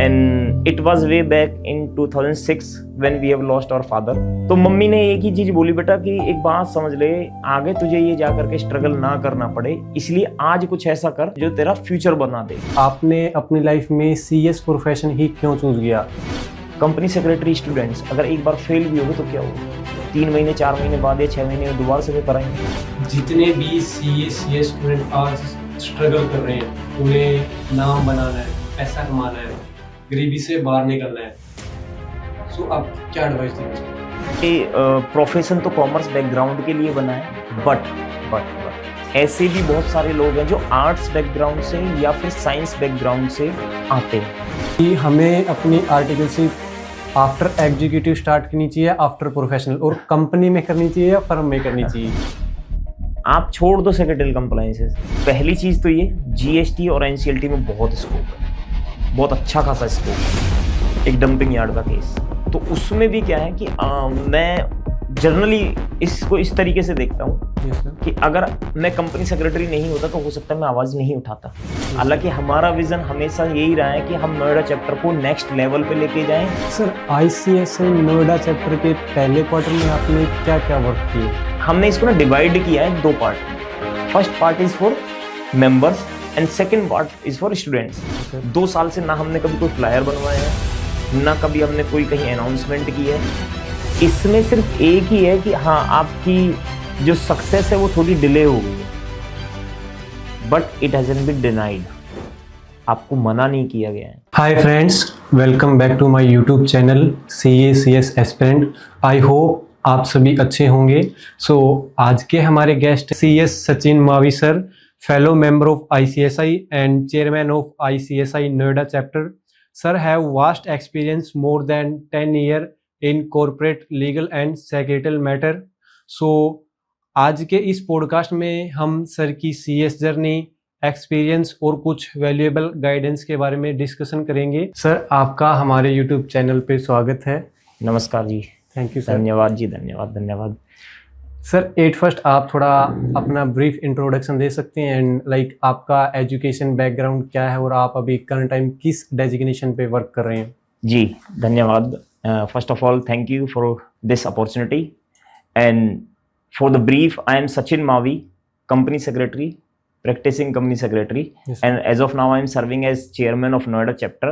And it was way back in 2006 when we have lost our father. तो mummy ने एक ही चीज बोली, बेटा कि एक बात समझ ले, आगे तुझे ये जा करके स्ट्रगल ना करना पड़े, इसलिए आज कुछ ऐसा कर जो तेरा फ्यूचर बना दे। आपने अपनी लाइफ में सीएस प्रोफेशन ही क्यों चूज किया? कंपनी सेक्रेटरी स्टूडेंट्स अगर एक बार फेल भी हो तो क्या होगा, 3 महीने 4 महीने बाद या 6 महीने में दोबारा से कराएंगे। जितने भी सीए स्टूडेंट आज स्ट्रगल कर रहे हैं, उन्हें नाम बनाना है, पैसा कमाना है, गरीबी से बाहर निकलना है, सो आप क्या एडवाइस देना चाहिए? प्रोफेशन तो कॉमर्स बैकग्राउंड के लिए बना है, बट ऐसे भी बहुत सारे लोग हैं जो आर्ट्स बैकग्राउंड से या फिर साइंस बैकग्राउंड से आते हैं। कि हमें अपनी आर्टिकलशिप आफ्टर एग्जीक्यूटिव स्टार्ट करनी चाहिए, आफ्टर प्रोफेशनल, और कंपनी में करनी चाहिए या फर्म में करनी चाहिए? आप छोड़ दो सेक्रेटरी कंप्लायंसेस, पहली चीज तो ये जीएसटी और एनसीएलटी में बहुत स्कोप है, बहुत अच्छा खासा स्कोप। एक डंपिंग यार्ड का केस, तो उसमें भी क्या है कि मैं जनरली इसको इस तरीके से देखता हूँ कि अगर मैं कंपनी सेक्रेटरी नहीं होता तो हो सकता है मैं आवाज़ नहीं उठाता। हालांकि हमारा विजन हमेशा यही रहा है कि हम नोएडा चैप्टर को नेक्स्ट लेवल पे लेके जाएं। सर, आईसीएसआई नोएडा चैप्टर के पहले क्वार्टर में आपने क्या क्या वर्क किए? हमने इसको ना डिवाइड किया है 2 part. First part is for members and second part is for students. 2 साल से ना हमने कभी कोई फ्लायर बनवाया है, ना कभी हमने कोई कहीं अनाउंसमेंट की है। इसमें सिर्फ एक ही है कि हाँ, आपकी जो सक्सेस है वो थोड़ी डिले हो गई है, but it hasn't been denied, आपको मना नहीं किया गया है। Hi friends, welcome back to my YouTube channel CACS aspirant. I hope आप सभी अच्छे होंगे। सो आज के हमारे guest CS Sachin Mavi sir, fellow member of ICSI and chairman of ICSI Noida chapter. Sir have vast experience more than 10 year in corporate legal and secretarial matter. So आज के इस पॉडकास्ट में हम सर की CS जर्नी, एक्सपीरियंस और कुछ valuable guidance के बारे में डिस्कशन करेंगे। सर, आपका हमारे यूट्यूब चैनल पे स्वागत है। नमस्कार जी। Thank you sir. धन्यवाद जी, धन्यवाद। सर, एट फर्स्ट आप थोड़ा अपना ब्रीफ इंट्रोडक्शन दे सकते हैं एंड आपका एजुकेशन बैकग्राउंड क्या है और आप अभी करंट टाइम किस डेजिग्नेशन पे वर्क कर रहे हैं? जी धन्यवाद। First of all thank you for this opportunity and for the brief. I am Sachin Mavi, company secretary, practicing company secretary. Yes, and as of now I am serving as chairman of Noida chapter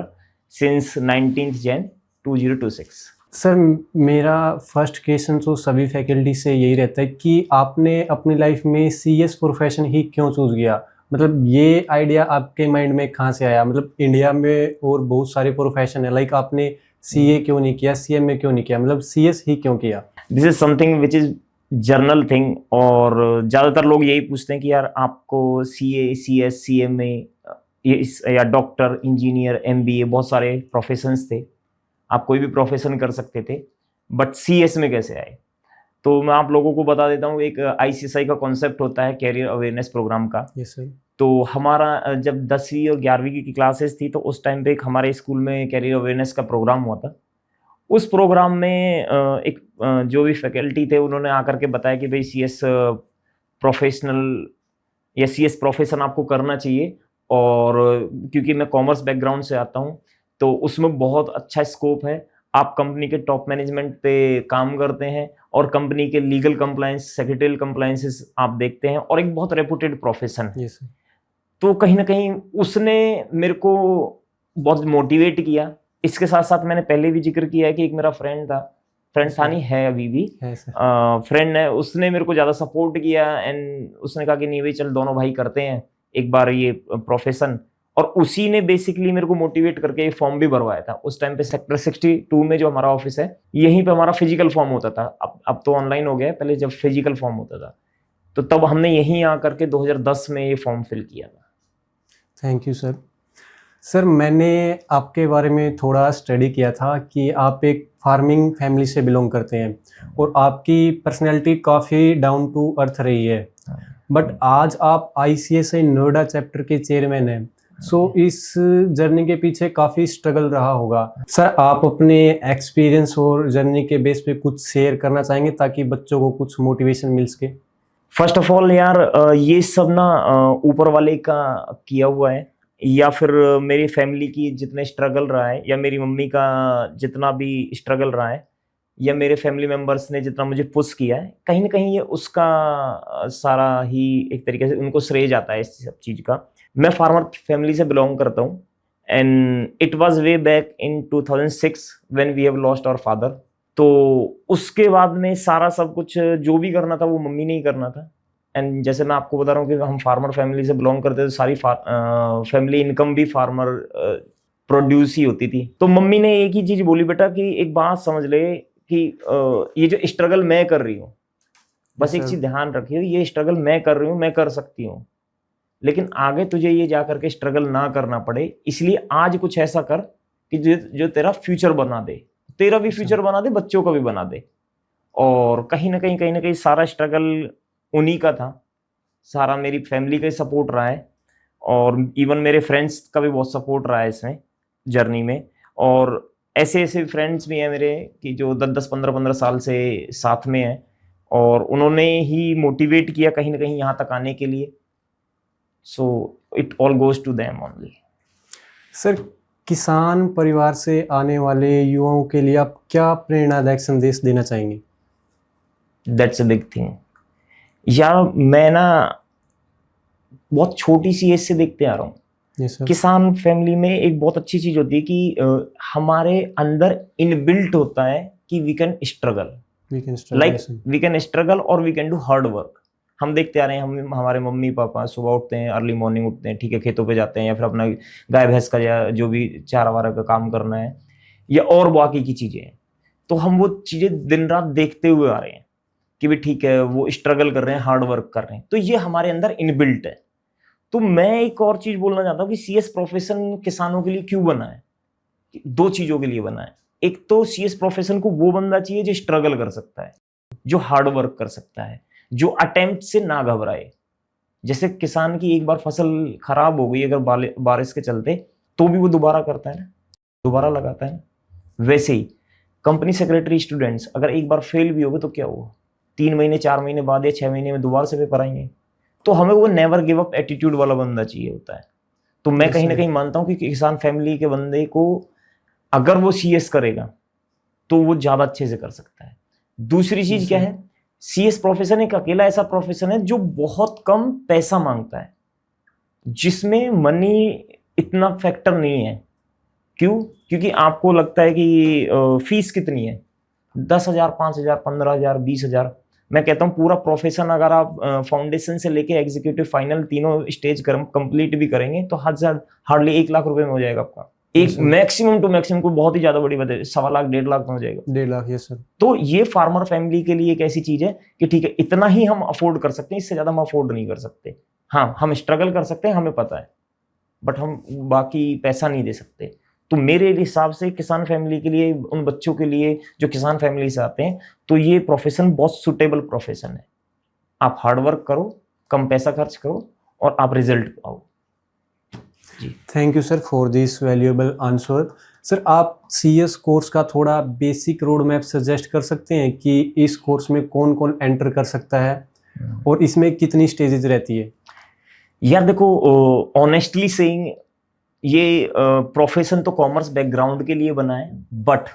since 19th Jan 2026. Sir, मेरा first question तो सभी faculty से यही रहता है कि आपने अपनी लाइफ में CS प्रोफेशन ही क्यों चूज किया? मतलब ये आइडिया आपके माइंड में कहाँ से आया? मतलब इंडिया में और बहुत सारे प्रोफेशन है, आपने CA क्यों नहीं किया, CMA क्यों नहीं किया, मतलब CS ही क्यों किया? This is something which is journal thing, और ज़्यादातर लोग यही पूछते हैं कि यार आपको CA, CS, CMA या डॉक्टर, इंजीनियर, MBA, बहुत सारे प्रोफेशंस थे, आप कोई भी प्रोफेशन कर सकते थे, बट CS में कैसे आए? तो मैं आप लोगों को बता देता हूँ, एक ICSI का कॉन्सेप्ट होता है कैरियर अवेयरनेस प्रोग्राम का। Yes sir. तो हमारा जब 10वीं और 11वीं की क्लासेस थी तो उस टाइम पे एक हमारे स्कूल में कैरियर अवेयरनेस का प्रोग्राम हुआ था। उस प्रोग्राम में एक जो भी फैकल्टी थे उन्होंने आकर के बताया कि भाई CS प्रोफेशनल या CS प्रोफेशन आपको करना चाहिए, और क्योंकि मैं कॉमर्स बैकग्राउंड से आता हूँ तो उसमें बहुत अच्छा स्कोप है। आप कंपनी के टॉप मैनेजमेंट पे काम करते हैं और कंपनी के लीगल कंप्लायंस, सेक्रेटरियल कंप्लायंसेस आप देखते हैं, और एक बहुत रेपुटेड प्रोफेशन है। yes, तो कहीं ना कहीं उसने मेरे को बहुत मोटिवेट किया। इसके साथ साथ मैंने पहले भी जिक्र किया है कि एक मेरा फ्रेंड था नहीं है, अभी भी फ्रेंड है, उसने मेरे को ज़्यादा सपोर्ट किया एंड उसने कहा कि नहीं भाई चल दोनों भाई करते हैं एक बार ये प्रोफेशन, और उसी ने बेसिकली मेरे को मोटिवेट करके ये फॉर्म भी भरवाया था। उस टाइम पे सेक्टर 62 में जो हमारा ऑफिस है, यहीं पे हमारा फिजिकल फॉर्म होता था। अब तो ऑनलाइन हो गया है, पहले जब फिजिकल फॉर्म होता था तो तब हमने यहीं आकर के 2010 में ये फॉर्म फिल किया था। Thank you sir. सर, मैंने आपके बारे में थोड़ा स्टडी किया था कि आप एक फार्मिंग फैमिली से बिलोंग करते हैं और आपकी पर्सनैलिटी काफ़ी डाउन टू अर्थ रही है, बट आज आप ICSI नोएडा चैप्टर के चेयरमैन हैं। सो इस जर्नी के पीछे काफ़ी स्ट्रगल रहा होगा। सर, आप अपने एक्सपीरियंस और जर्नी के बेस पे कुछ शेयर करना चाहेंगे ताकि बच्चों को कुछ मोटिवेशन मिल सके? फर्स्ट ऑफ ऑल यार, ये सब ना ऊपर वाले का किया हुआ है। या फिर मेरी फैमिली की जितने स्ट्रगल रहा है, या मेरी मम्मी का जितना भी स्ट्रगल रहा है, या मेरे फैमिली मेंबर्स ने जितना मुझे पुश किया है, कहीं ना कहीं ये उसका सारा ही एक तरीके से उनको श्रेय जाता है इस सब चीज़ का। मैं फार्मर फैमिली से बिलोंग करता हूँ, and it was way back in 2006 when we have lost our father. तो उसके बाद में सारा सब कुछ जो भी करना था वो मम्मी ने ही करना था। एंड जैसे मैं आपको बता रहा हूँ कि हम फार्मर फैमिली से बिलोंग करते थे, तो सारी फैमिली इनकम भी फार्मर प्रोड्यूस ही होती थी। तो मम्मी ने एक ही चीज बोली, बेटा कि एक बात समझ ले कि ये जो स्ट्रगल मैं कर रही हूँ, बस एक चीज ध्यान रखिए, ये स्ट्रगल मैं कर रही हूँ, मैं कर सकती हूँ, लेकिन आगे तुझे ये जा करके स्ट्रगल ना करना पड़े, इसलिए आज कुछ ऐसा कर कि जो तेरा फ्यूचर बना दे, तेरा भी फ्यूचर बना दे, बच्चों का भी बना दे। और कहीं ना कहीं सारा स्ट्रगल उन्हीं का था, सारा मेरी फैमिली का ही सपोर्ट रहा है, और इवन मेरे फ्रेंड्स का भी बहुत सपोर्ट रहा है इसमें जर्नी में। और ऐसे ऐसे फ्रेंड्स भी हैं मेरे कि जो 10-10, 15-15 साल से साथ में हैं, और उन्होंने ही मोटिवेट किया कहीं ना कहीं यहाँ तक आने के लिए। So it all goes to them only. Sir, किसान परिवार से आने वाले युवाओं के लिए आप क्या प्रेरणादायक संदेश देना चाहेंगे? दैट्स अ बिग थिंग यार। मैं ना बहुत छोटी सी एज से देखते आ रहा हूँ, किसान फैमिली में एक बहुत अच्छी चीज होती है कि हमारे अंदर इनबिल्ट होता है कि we can struggle, we can struggle और we can do hard work. हम देखते आ रहे हैं, हम हमारे मम्मी पापा सुबह उठते हैं, अर्ली मॉर्निंग उठते हैं, ठीक है, खेतों पे जाते हैं, या फिर अपना गाय भैंस का या जो भी चारा वारा का काम करना है, या और बाकी की चीजें हैं, तो हम वो चीजें दिन रात देखते हुए आ रहे हैं कि भी ठीक है, वो स्ट्रगल कर रहे हैं, हार्ड वर्क कर रहे हैं, तो ये हमारे अंदर इनबिल्ट है। तो मैं एक और चीज बोलना चाहता हूँ कि सीएस प्रोफेशन किसानों के लिए क्यों बना है? दो चीजों के लिए बना है। एक तो सीएस प्रोफेशन को वो बंदा चाहिए जो स्ट्रगल कर सकता है, जो हार्ड वर्क कर सकता है, जो अटेम्प्ट से ना घबराए। जैसे किसान की एक बार फसल खराब हो गई अगर बारिश के चलते, तो भी वो दोबारा करता है ना, दोबारा लगाता है ना। वैसे ही कंपनी सेक्रेटरी स्टूडेंट्स अगर एक बार फेल भी हो गए तो क्या हुआ, 3 महीने 4 महीने बाद या 6 महीने में दोबारा से पेपर आएंगे। तो हमें वो नेवर गिव अप एटीट्यूड वाला बंदा चाहिए होता है। तो मैं कहीं ना कहीं मानता हूँ कि किसान फैमिली के बंदे को अगर वो सीएस करेगा तो वो ज्यादा अच्छे से कर सकता है। दूसरी चीज क्या है, सीएस प्रोफेशन एक अकेला ऐसा प्रोफेशन है जो बहुत कम पैसा मांगता है, जिसमें मनी इतना फैक्टर नहीं है। क्यों? क्योंकि आपको लगता है कि फीस कितनी है, 10,000, 5,000, 15,000, 20,000। मैं कहता हूँ पूरा प्रोफेशन अगर आप फाउंडेशन से लेके एग्जीक्यूटिव फाइनल तीनों स्टेज कंप्लीट भी करेंगे तो हार्डली 1 लाख रुपए में हो जाएगा आपका। एक मैक्सिमम टू मैक्सिमम को बहुत ही ज्यादा बड़ी बात है, 1.25 लाख 1.5 लाख में हो जाएगा। 1.5 लाख, यस सर। तो ये फार्मर फैमिली के लिए एक ऐसी चीज है कि ठीक है, इतना ही हम अफोर्ड कर सकते हैं, इससे ज्यादा हम अफोर्ड नहीं कर सकते। हाँ, हम स्ट्रगल कर सकते हैं, हमें पता है, बट हम बाकी पैसा नहीं दे सकते। तो मेरे हिसाब से किसान फैमिली के लिए, उन बच्चों के लिए जो किसान फैमिली से आते हैं, तो ये प्रोफेशन बहुत सुटेबल प्रोफेशन है। आप हार्ड वर्क करो, कम पैसा खर्च करो और आप रिजल्ट पाओ। जी, thank you sir for this valuable answer. Sir, आप सीएस कोर्स का थोड़ा बेसिक रोड मैप सजेस्ट कर सकते हैं कि इस कोर्स में कौन कौन एंटर कर सकता है और इसमें कितनी स्टेजेस रहती है? यार देखो, ऑनेस्टली सेइंग ये प्रोफेशन तो कॉमर्स बैकग्राउंड के लिए बना है, बट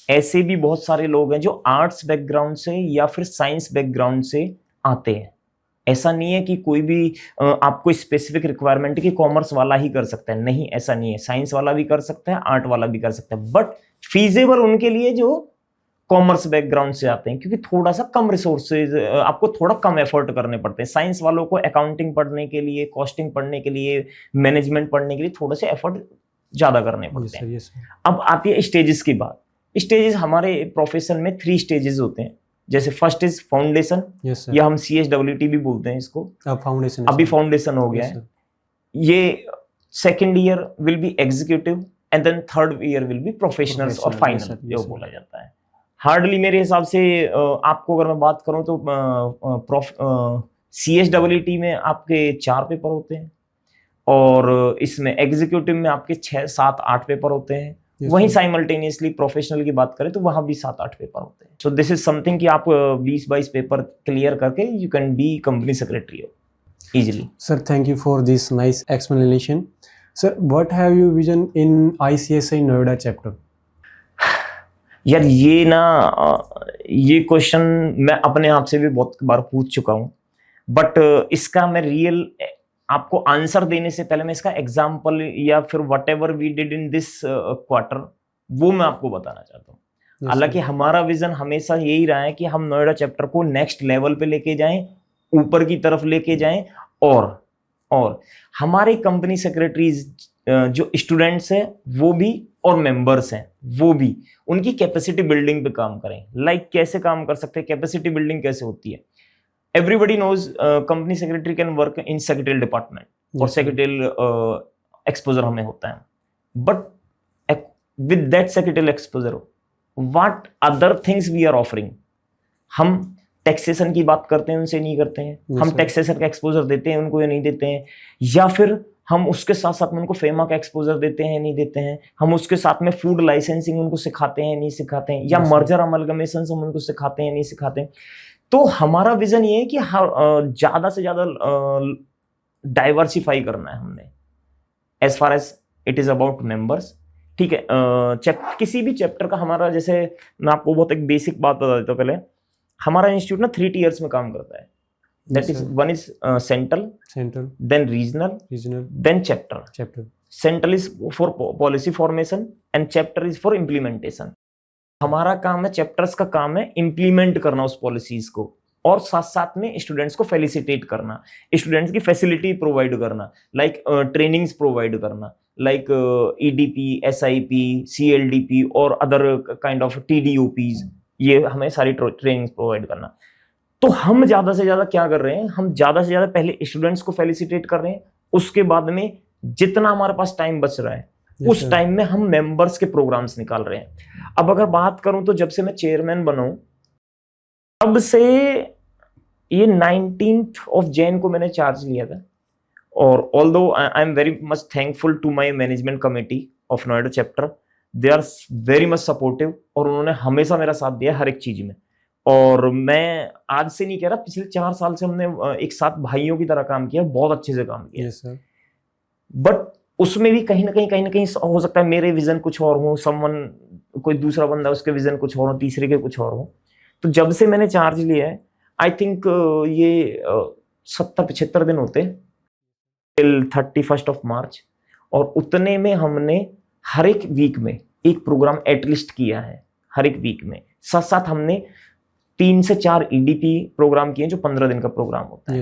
ऐसे भी बहुत सारे लोग हैं जो आर्ट्स बैकग्राउंड से या फिर साइंस बैकग्राउंड से आते हैं। ऐसा नहीं है कि कोई भी आपको स्पेसिफिक रिक्वायरमेंट की कॉमर्स वाला ही कर सकता है, नहीं, ऐसा नहीं है। साइंस वाला भी कर सकता है, आर्ट वाला भी कर सकता है, बट फीजेबल उनके लिए जो कॉमर्स बैकग्राउंड से आते हैं, क्योंकि थोड़ा सा कम रिसोर्सेज, आपको थोड़ा कम एफर्ट करने पड़ते हैं। साइंस वालों को अकाउंटिंग पढ़ने के लिए, कॉस्टिंग पढ़ने के लिए, मैनेजमेंट पढ़ने के लिए थोड़े से एफर्ट ज्यादा करने पड़ते हैं। yes, अब आती है स्टेजेस की बात। स्टेजेस हमारे प्रोफेशन में 3 स्टेजेस होते हैं। जैसे फर्स्ट इज फाउंडेशन, या हम CSWT भी बोलते हैं इसको। फाउंडेशन अभी फाउंडेशन हो गया है। ये second year will be executive and then third year will be professionals और फाइनल जो बोला जाता है। हार्डली मेरे हिसाब से आपको अगर मैं बात करूं तो CSWT में आपके 4 पेपर होते हैं, और इसमें एग्जीक्यूटिव में आपके 6, 7, 8 पेपर होते हैं। वहीं साइमल्टेनियसली प्रोफेशनल की बात करें तो वहां भी 7, 8 पेपर होते हैं। सो दिस इज समथिंग कि आप 20-22 पेपर क्लियर करके you can be company secretary. easily. Sir, thank you for this nice explanation. Sir, what have you vision in ICSI Noida chapter? यार ये ना ये क्वेश्चन मैं अपने आप से भी बहुत बार पूछ चुका हूँ, बट इसका मैं रियल आपको आंसर देने से पहले मैं इसका एग्जाम्पल या फिर whatever we did in this quarter वो मैं आपको बताना चाहता हूँ। हालांकि हमारा विजन हमेशा यही रहा है कि हम नोएडा चैप्टर को नेक्स्ट लेवल पे लेके जाएं, ऊपर की तरफ लेके जाएं, और हमारे कंपनी सेक्रेटरीज जो स्टूडेंट्स हैं वो भी और मेंबर्स हैं वो भी उनकी कैपेसिटी बिल्डिंग पे काम करें। लाइक कैसे काम कर सकते हैं, कैपेसिटी बिल्डिंग कैसे होती है। Everybody knows company secretary can work in secretarial department और सेक्रेटरियल एक्सपोजर हमें होता है, but with that secretarial exposure what other things we are offering. हम टैक्सेशन की बात करते हैं, उनसे नहीं करते हैं। हम टैक्सेशन का एक्सपोजर देते हैं उनको या नहीं देते हैं, या फिर हम उसके साथ साथ में उनको फेमा का एक्सपोजर देते हैं नहीं देते हैं। हम उसके साथ में फूड लाइसेंसिंग उनको सिखाते हैं नहीं सिखाते हैं, या मर्जर अमलगमेशन हम उनको सिखाते हैं नहीं सिखाते हैं। तो हमारा विजन ये है कि ज्यादा से ज्यादा डाइवर्सिफाई करना है हमने as far as it is about members. ठीक है, किसी भी चैप्टर का हमारा, जैसे मैं आपको बहुत एक बेसिक बात बता देता हूँ पहले। हमारा इंस्टीट्यूट ना 3 tiers में काम करता है। That is one is central, then regional, then chapter. Central is for policy formation and chapter is for implementation. हमारा काम है, चैप्टर्स का काम है इम्प्लीमेंट करना उस पॉलिसीज को, और साथ साथ में स्टूडेंट्स को फेलिसिटेट करना, स्टूडेंट्स की फैसिलिटी प्रोवाइड करना, लाइक ट्रेनिंग्स प्रोवाइड करना, लाइक EDP, SIP, CLDP और अदर काइंड ऑफ TDOPs। ये हमें सारी ट्रेनिंग्स प्रोवाइड करना। तो हम ज्यादा से ज्यादा क्या कर रहे हैं, हम ज्यादा से ज्यादा पहले स्टूडेंट्स को फेलिसिटेट कर रहे हैं, उसके बाद में जितना हमारे पास टाइम बच रहा है उस टाइम में हम मेंबर्स के प्रोग्राम्स निकाल रहे हैं। अब अगर बात करूं तो जब से मैं चेयरमैन बना हूं तब से, ये 19th of Jan को मैंने चार्ज लिया था, और although I am very much thankful to my management committee of Noida chapter, they are very much supportive, और उन्होंने हमेशा मेरा साथ दिया हर एक चीज में। और मैं आज से नहीं कह रहा, पिछले 4 साल से हमने एक साथ भाइयों की तरह काम किया, बहुत अच्छे से काम किया। yes, बट उसमें भी कहीं ना कहीं हो सकता है मेरे विजन कुछ और हो, समवन कोई दूसरा बंदा उसके विजन कुछ और हो, तीसरे के कुछ और हो। तो जब से मैंने चार्ज लिया है, आई थिंक ये 70-75 दिन होते टिल 31st of March, और उतने में हमने हर एक वीक में एक प्रोग्राम एटलीस्ट किया है। हर एक वीक में साथ साथ हमने 3 से 4 EDP प्रोग्राम किए जो 15 दिन का प्रोग्राम होता है।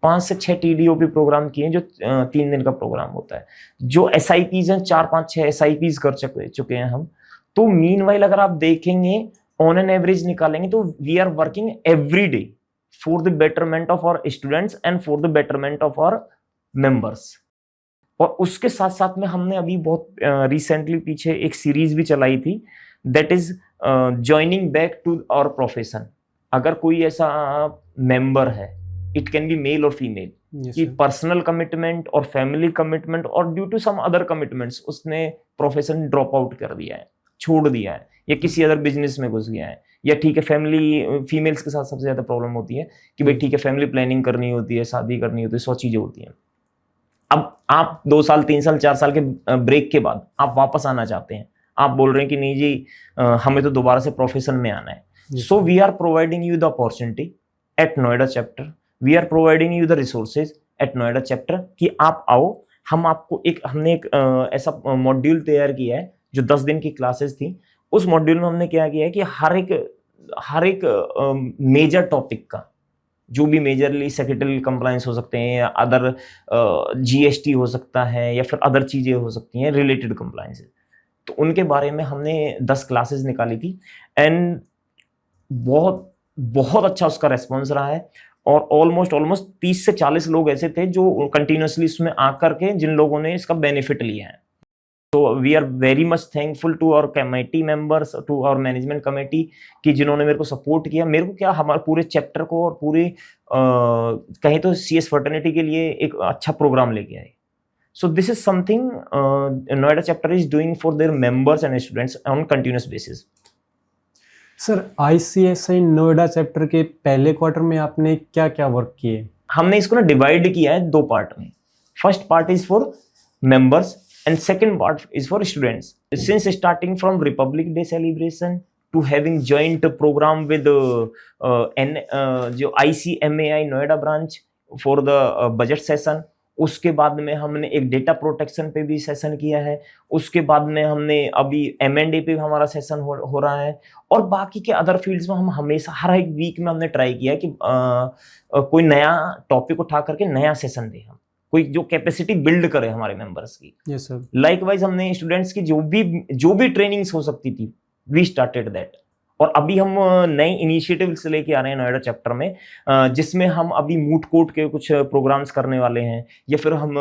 5 से 6 TDOP प्रोग्राम किए जो 3 दिन का प्रोग्राम होता है। जो SIPs हैं, 4-5-6 SIPs कर चुके हैं हम। तो मीनवाइल अगर आप देखेंगे, ऑन एन एवरेज निकालेंगे, तो we are working every day for the betterment of our students and for the betterment of our members. और उसके साथ साथ में हमने अभी बहुत रिसेंटली पीछे एक सीरीज भी चलाई थी, that is joining back to our profession. अगर कोई ऐसा मेंबर है, इट कैन बी मेल और फीमेल, कि पर्सनल कमिटमेंट और फैमिली कमिटमेंट और due to some other commitments उसने प्रोफेशन ड्रॉप आउट कर दिया है, छोड़ दिया है, या किसी अदर बिजनेस में घुस गया है, या ठीक है फैमिली, फीमेल्स के साथ सबसे ज्यादा प्रॉब्लम होती है कि भाई ठीक है फैमिली प्लानिंग करनी होती है, शादी करनी होती है, 100 चीजें होती हैं। अब आप 2 साल 3 साल 4 साल के ब्रेक के बाद आप वापस आना चाहते हैं, आप बोल रहे हैं कि नहीं जी हमें तो दोबारा से प्रोफेशन में आना है। So we are providing you the opportunity at Noida chapter, we are providing you the resources at Noida chapter, कि आप आओ, हम आपको हमने एक ऐसा मॉड्यूल तैयार किया है जो 10 दिन की क्लासेस थी। उस मॉड्यूल में हमने क्या किया है कि हर एक मेजर टॉपिक का, जो भी मेजरली सेक्रेटरी कंप्लायंस हो सकते हैं, या अदर GST हो सकता है, या फिर अदर चीजें हो सकती हैं रिलेटेड कंप्लायंस, तो उनके बारे में हमने 10 क्लासेस निकाली थी, एंड बहुत बहुत अच्छा उसका रेस्पॉन्स रहा है। और ऑलमोस्ट 30 से 40 लोग ऐसे थे जो कंटिन्यूसली इसमें आकर के जिन लोगों ने इसका बेनिफिट लिया है। तो we are very much thankful to our committee members, to our management committee, कि जिन्होंने मेरे को सपोर्ट किया, मेरे को क्या हमारे पूरे चैप्टर को और पूरे कहें तो CS फर्टर्निटी के लिए एक अच्छा प्रोग्राम लेके आए। सो this is something Noida chapter is doing for their members and students on continuous basis. Sir, ICSI Noida chapter के पहले क्वार्टर में आपने क्या क्या वर्क किए? हमने इसको ना डिवाइड किया है 2 पार्ट में। First part is for members and second part is for students. Since starting from Republic Day celebration to having joint program with जो ICMAI Noida branch for the budget session, उसके बाद में हमने एक डेटा प्रोटेक्शन पे भी session किया है, उसके बाद में हमने अभी M&A पे भी हमारा सेशन हो रहा है, और बाकी के अदर फील्ड्स में हम हमेशा हर एक वीक में हमने ट्राई किया कि कोई नया टॉपिक उठा करके नया सेशन दे, हम कोई जो कैपेसिटी बिल्ड करे हमारे मेंबर्स की। Yes sir. लाइकवाइज हमने स्टूडेंट्स की जो भी ट्रेनिंग्स हो सकती थी, वी स्टार्टेड दैट। और अभी हम नए इनिशिएटिव्स लेके आ रहे हैं नोएडा चैप्टर में, जिसमें हम अभी मूट कोर्ट के कुछ प्रोग्राम्स करने वाले हैं, या फिर हम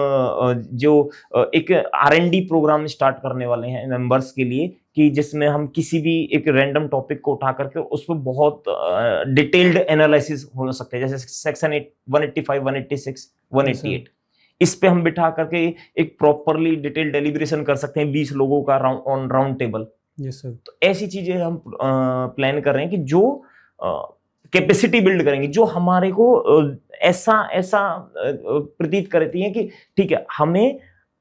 जो एक R&D प्रोग्राम स्टार्ट करने वाले हैं मेंबर्स के लिए, कि जिसमें हम किसी भी एक रैंडम टॉपिक को उठा करके उस पर बहुत डिटेल्ड एनालिसिस हो सकते हैं, जैसे सेक्शन 185, 186, 188, इस पे हम बिठा करके एक प्रॉपरली डिटेल डेलिब्रेशन कर सकते हैं 20 लोगों का on round table. Yes sir. तो ऐसी चीजें हम प्लान कर रहे हैं कि जो कैपेसिटी बिल्ड करेंगे, जो हमारे को ऐसा प्रतीत करती है कि ठीक है, हमें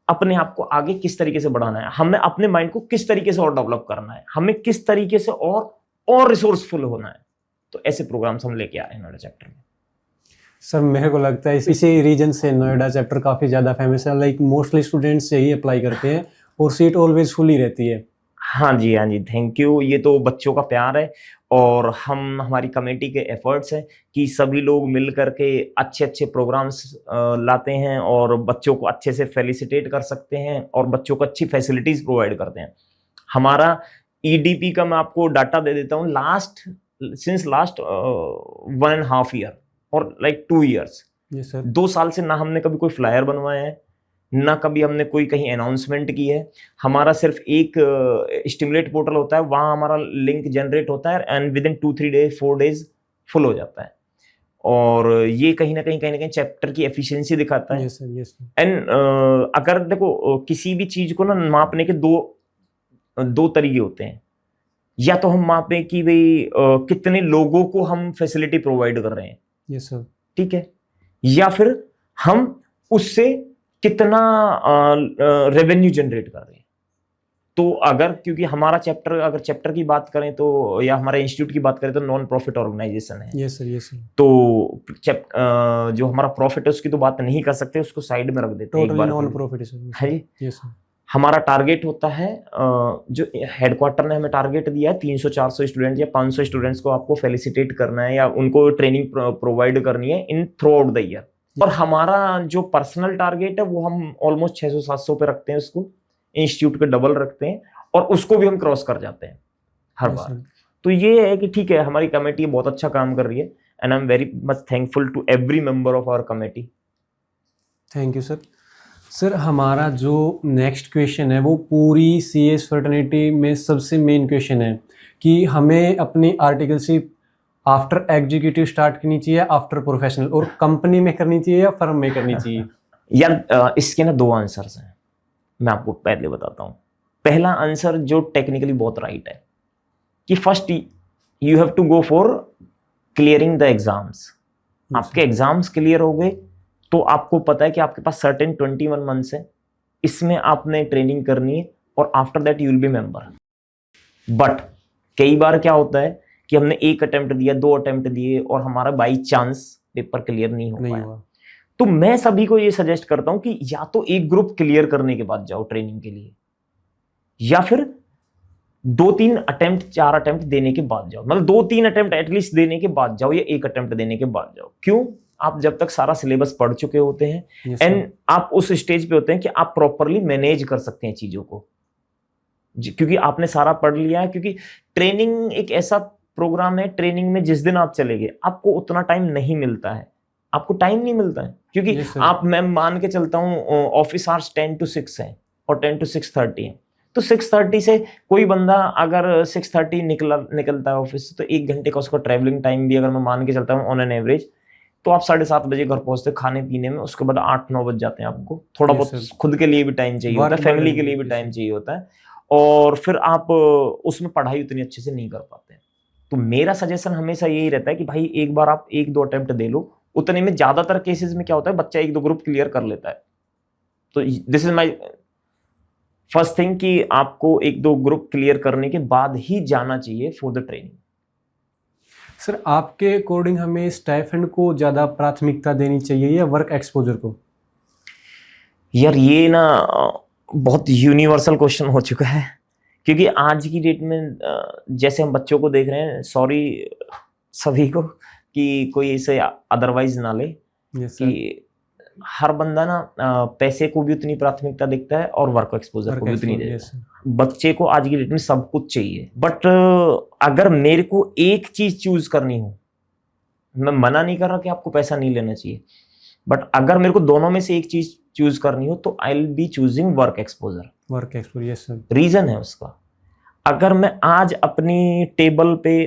अपने आप को आगे किस तरीके से बढ़ाना है, हमें अपने माइंड को किस तरीके से और डेवलप करना है, हमें किस तरीके से और रिसोर्सफुल होना है। तो ऐसे प्रोग्राम्स हम लेके आ रहे हैं नोएडा चैप्टर में। सर मेरे को लगता है इसी रीजन से नोएडा चैप्टर काफ़ी ज़्यादा फेमस है, लाइक मोस्टली स्टूडेंट्स यही अप्लाई करते हैं और सीट ऑलवेज फुल ही रहती है। हाँ जी, हाँ जी, थैंक यू। ये तो बच्चों का प्यार है, और हमारी कमेटी के एफर्ट्स हैं कि सभी लोग मिल करके अच्छे प्रोग्राम्स लाते हैं और बच्चों को अच्छे से फेलिसिटेट कर सकते हैं और बच्चों को अच्छी फैसिलिटीज प्रोवाइड करते हैं। हमारा EDP का मैं आपको डाटा दे देता हूँ, सिंस लास्ट 1.5 ईयर और लाइक 2 ईयर्स, 2 साल से ना हमने कभी कोई फ्लायर बनवाया है, ना कभी हमने कोई कहीं अनाउंसमेंट की है। हमारा सिर्फ एक स्टिमुलेट पोर्टल होता है, वहाँ हमारा लिंक जनरेट होता है and with in 2-3 days 4 days full हो जाता है, और ये कहीं ना कहीं चैप्टर की एफिशिएंसी दिखाता है। एंड अगर देखो किसी भी चीज को ना मापने के दो तरीके होते हैं, या तो हम मापें कि भाई कितने लोगों को हम फैसिलिटी प्रोवाइड कर रहे हैं, यस सर, ठीक है, या फिर हम उससे कितना रेवेन्यू जनरेट कर रहे हैं। तो अगर, क्योंकि हमारा चैप्टर की बात करें तो, या हमारे इंस्टीट्यूट की बात करें तो नॉन प्रॉफिट ऑर्गेनाइजेशन है। Yes sir. तो जो हमारा प्रॉफिट है उसकी तो बात नहीं कर सकते, उसको साइड में रख देते हैं एक बार। नॉन प्रॉफिट है जी। Yes sir. हमारा टारगेट होता है, जो हेडक्वार्टर ने हमें टारगेट दिया है, 300-400 स्टूडेंट या 500 स्टूडेंट्स को आपको फेलिसिटेट करना है या उनको ट्रेनिंग प्रोवाइड करनी है in through out the year. और हमारा जो पर्सनल टारगेट है वो हम ऑलमोस्ट 600-700 पे रखते हैं, उसको इंस्टीट्यूट के डबल रखते हैं, और उसको भी हम क्रॉस कर जाते हैं हर बार। तो ये है कि ठीक है, हमारी कमेटी बहुत अच्छा काम कर रही है, and I am very much thankful to every member of our committee. Thank you sir. Sir हमारा जो नेक्स्ट क्वेश्चन है वो पूरी CS फ्रेटर्निटी में सबसे मेन क्वेश्चन है कि हमें अपनी आर्टिकलशिप आफ्टर एग्जीक्यूटिव स्टार्ट करनी चाहिए, आफ्टर प्रोफेशनल, और कंपनी में करनी चाहिए या फर्म में करनी चाहिए? यार इसके ना 2 आंसर्स हैं, मैं आपको पहले बताता हूँ। पहला आंसर जो टेक्निकली बहुत राइट है कि first you have to go for clearing the exams. आपके एग्जाम्स क्लियर हो गए तो आपको पता है कि आपके पास सर्टेन 21 मंथ्स है, इसमें आपने ट्रेनिंग करनी है, और after that you will be member. But कई बार क्या होता है कि हमने 1 अटेम्प्ट दिया, 2 अटेम्प्ट दिए, और हमारा बाई चांस पेपर क्लियर नहीं हुआ। तो मैं सभी को ये सजेस्ट करता हूं कि या तो एक ग्रुप क्लियर करने के बाद जाओ ट्रेनिंग के लिए, या फिर 2-3 अटेम्प्ट 4 अटेम्प्ट देने के बाद जाओ, मतलब 2-3 अटेम्प्ट एटलीस्ट देने के बाद जाओ, या 1 अटेम्प्ट देने के बाद जाओ। क्यों? आप जब तक सारा सिलेबस पढ़ चुके होते हैं एंड आप उस स्टेज पे होते हैं कि आप प्रॉपरली मैनेज कर सकते हैं चीजों को, क्योंकि आपने सारा पढ़ लिया है। क्योंकि ट्रेनिंग एक ऐसा प्रोग्राम है, ट्रेनिंग में जिस दिन आप चले गए आपको उतना टाइम नहीं मिलता है, आपको टाइम नहीं मिलता है, क्योंकि आप, मैं मान के चलता हूँ ऑफिस आवर्स 10 to 6 है और 10 to 6:30 है, तो 6:30 से कोई बंदा अगर 6:30 निकलता है ऑफिस, तो 1 घंटे का उसका ट्रैवलिंग टाइम भी अगर मैं मान के चलता हूँ ऑन एन एवरेज, तो आप 7:30 बजे घर पहुंचते खाने पीने में, उसके बाद 8-9 बज जाते हैं। आपको थोड़ा बहुत खुद के लिए भी टाइम चाहिए होता है, फैमिली के लिए भी टाइम चाहिए होता है, और फिर आप उसमें पढ़ाई उतनी अच्छे से नहीं कर पाते हैं। तो मेरा सजेशन हमेशा यही रहता है कि भाई एक बार आप 1-2 अटेम्प्ट दे लो, उतने में ज्यादातर केसेस में क्या होता है, बच्चा 1-2 ग्रुप क्लियर कर लेता है। तो this is my first thing कि आपको 1-2 ग्रुप क्लियर करने के बाद ही जाना चाहिए फॉर द ट्रेनिंग। सर आपके अकॉर्डिंग हमें स्टाइपेंड को ज़्यादा प्राथमिकता देनी चाहिए या वर्क एक्सपोजर को? यार ये ना बहुत यूनिवर्सल क्वेश्चन हो चुका है, क्योंकि आज की डेट में जैसे हम बच्चों को देख रहे हैं, सॉरी सभी को कि कोई इसे अदरवाइज ना ले, कि हर बंदा ना पैसे को भी उतनी प्राथमिकता देखता है और वर्क एक्सपोजर को भी उतनी देता है। बच्चे को आज की डेट में सब कुछ चाहिए, बट अगर मेरे को एक चीज चूज करनी हो, मैं मना नहीं कर रहा कि आपको पैसा नहीं लेना चाहिए, बट अगर मेरे को दोनों में से एक चीज चूज करनी हो तो I will be choosing work exposure. Work exposure, yes sir. Reason है उसका, अगर मैं आज अपनी टेबल पे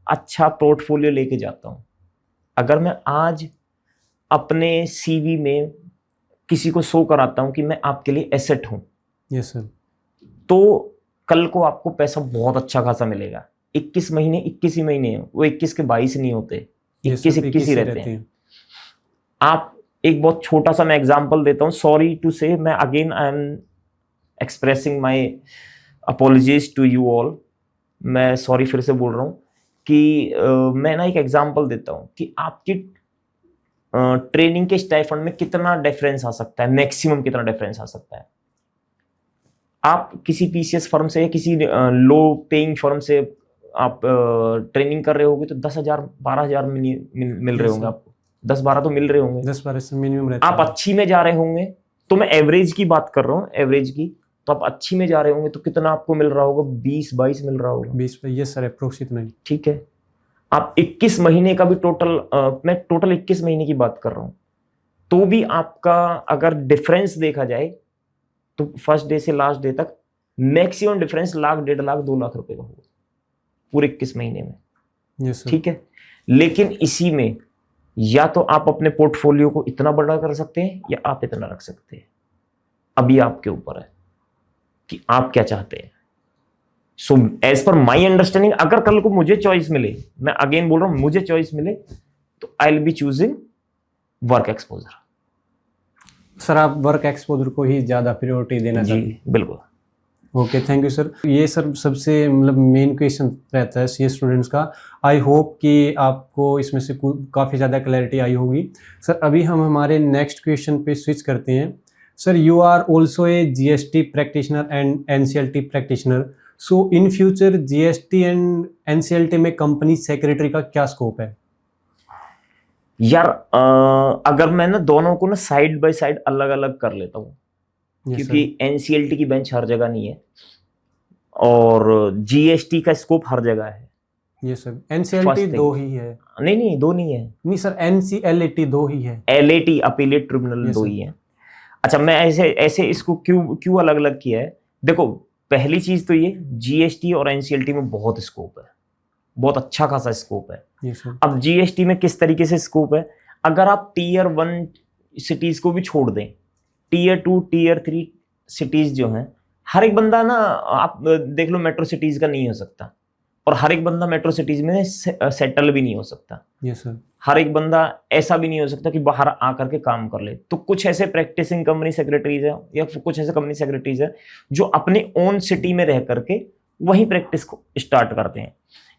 अच्छा पोर्टफोलियो लेके जाता हूं, अगर मैं आज अपने सीवी में किसी को शो कराता हूं कि मैं आपके लिए एसेट हूं, यस सर, तो कल को आपको पैसा बहुत अच्छा खासा मिलेगा। 21 महीने 21 ही महीने, वो 21 के 22 नहीं होते, 21 ही रहते हैं। आप एक बहुत छोटा सा मैं एग्जांपल देता हूं, सॉरी टू से, मैं again I am expressing my apologies to you all, मैं सॉरी फिर से बोल रहा हूं कि मैं ना एक एग्जांपल देता हूं कि आपकी ट्रेनिंग के स्टाइपेंड में कितना डिफरेंस आ सकता है, मैक्सिमम कितना डिफरेंस आ सकता है। आप किसी पीसीएस फर्म से या किसी लो पेइंग फर्म से आप ट्रेनिंग कर रहे होगे तो 10,000 12,000 मिल रहे होंगे आपको, 10-12 तो मिल रहे होंगे, 10-12 से मिनिमम रहता है। आप अच्छी में जा रहे होंगे, तो मैं एवरेज की बात कर रहा हूँ, एवरेज की, तो आप अच्छी में जा रहे होंगे तो कितना आपको मिल रहा होगा, 20-22 मिल रहा होगा, 20, यस सर, अप्रोक्सीमेटली। ठीक है। आप 21 महीने का भी टोटल, मैं टोटल 21 महीने की बात कर रहा हूं, तो भी आपका अगर डिफरेंस देखा जाए तो फर्स्ट डे से लास्ट डे तक मैक्सिमम डिफरेंस 1,00,000, 1,50,000, 2,00,000 रुपए का होगा पूरे 21 महीने में, yes, ठीक है। लेकिन इसी में या तो आप अपने पोर्टफोलियो को इतना बड़ा कर सकते हैं या आप इतना रख सकते हैं, अभी आपके ऊपर है कि आप क्या चाहते हैं। So as per my understanding, अगर कल को मुझे चॉइस मिले, मैं अगेन बोल रहा हूं, मुझे चॉइस मिले तो I will be choosing work exposure. Sir आप वर्क एक्सपोजर को ही ज़्यादा प्रायोरिटी देना चाहते हैं? बिल्कुल। Okay, thank you sir. ये सर सबसे मतलब मेन क्वेश्चन रहता है सी स्टूडेंट्स का। आई होप कि आपको इसमें से काफ़ी ज़्यादा क्लैरिटी आई होगी। सर अभी हम हमारे नेक्स्ट क्वेश्चन पे स्विच करते हैं। Sir you are also a GST practitioner and NCLT practitioner, so in future GST and NCLT में कंपनी सेक्रेटरी का क्या स्कोप है? यार अगर मैं ना दोनों को ना साइड बाय साइड अलग अलग कर लेता हूँ, क्योंकि एनसीएलटी की बेंच हर जगह नहीं है और जीएसटी का स्कोप हर जगह है। यस सर, एनसीएलटी 2 ही है। नहीं 2 नहीं है। नहीं सर, एनसीएलटी 2 ही है। एलएटी अपीलेट ट्रिब्यूनल 2 ही है। अच्छा, मैं ऐसे इसको क्यों अलग अलग किया है? देखो, पहली चीज तो ये जीएसटी और एनसीएलटी में बहुत स्कोप है, बहुत अच्छा खासा स्कोप है। अब जीएसटी में किस तरीके से स्कोप है, अगर आप टीयर 1 सिटीज को भी छोड़ दें, टीयर 2 टीयर 3 सिटीज जो हैं, हर एक बंदा ना, आप देख लो मेट्रो सिटीज का नहीं हो सकता, और हर एक बंदा मेट्रो सिटीज में सेटल भी नहीं हो सकता। Yes sir. हर एक बंदा ऐसा भी नहीं हो सकता कि बाहर आकर के काम कर ले। तो कुछ ऐसे प्रैक्टिसिंग कंपनी सेक्रेटरीज है या कुछ ऐसे कंपनी सेक्रेटरीज है जो अपने ओन सिटी में रह करके वही प्रैक्टिस को स्टार्ट करते हैं।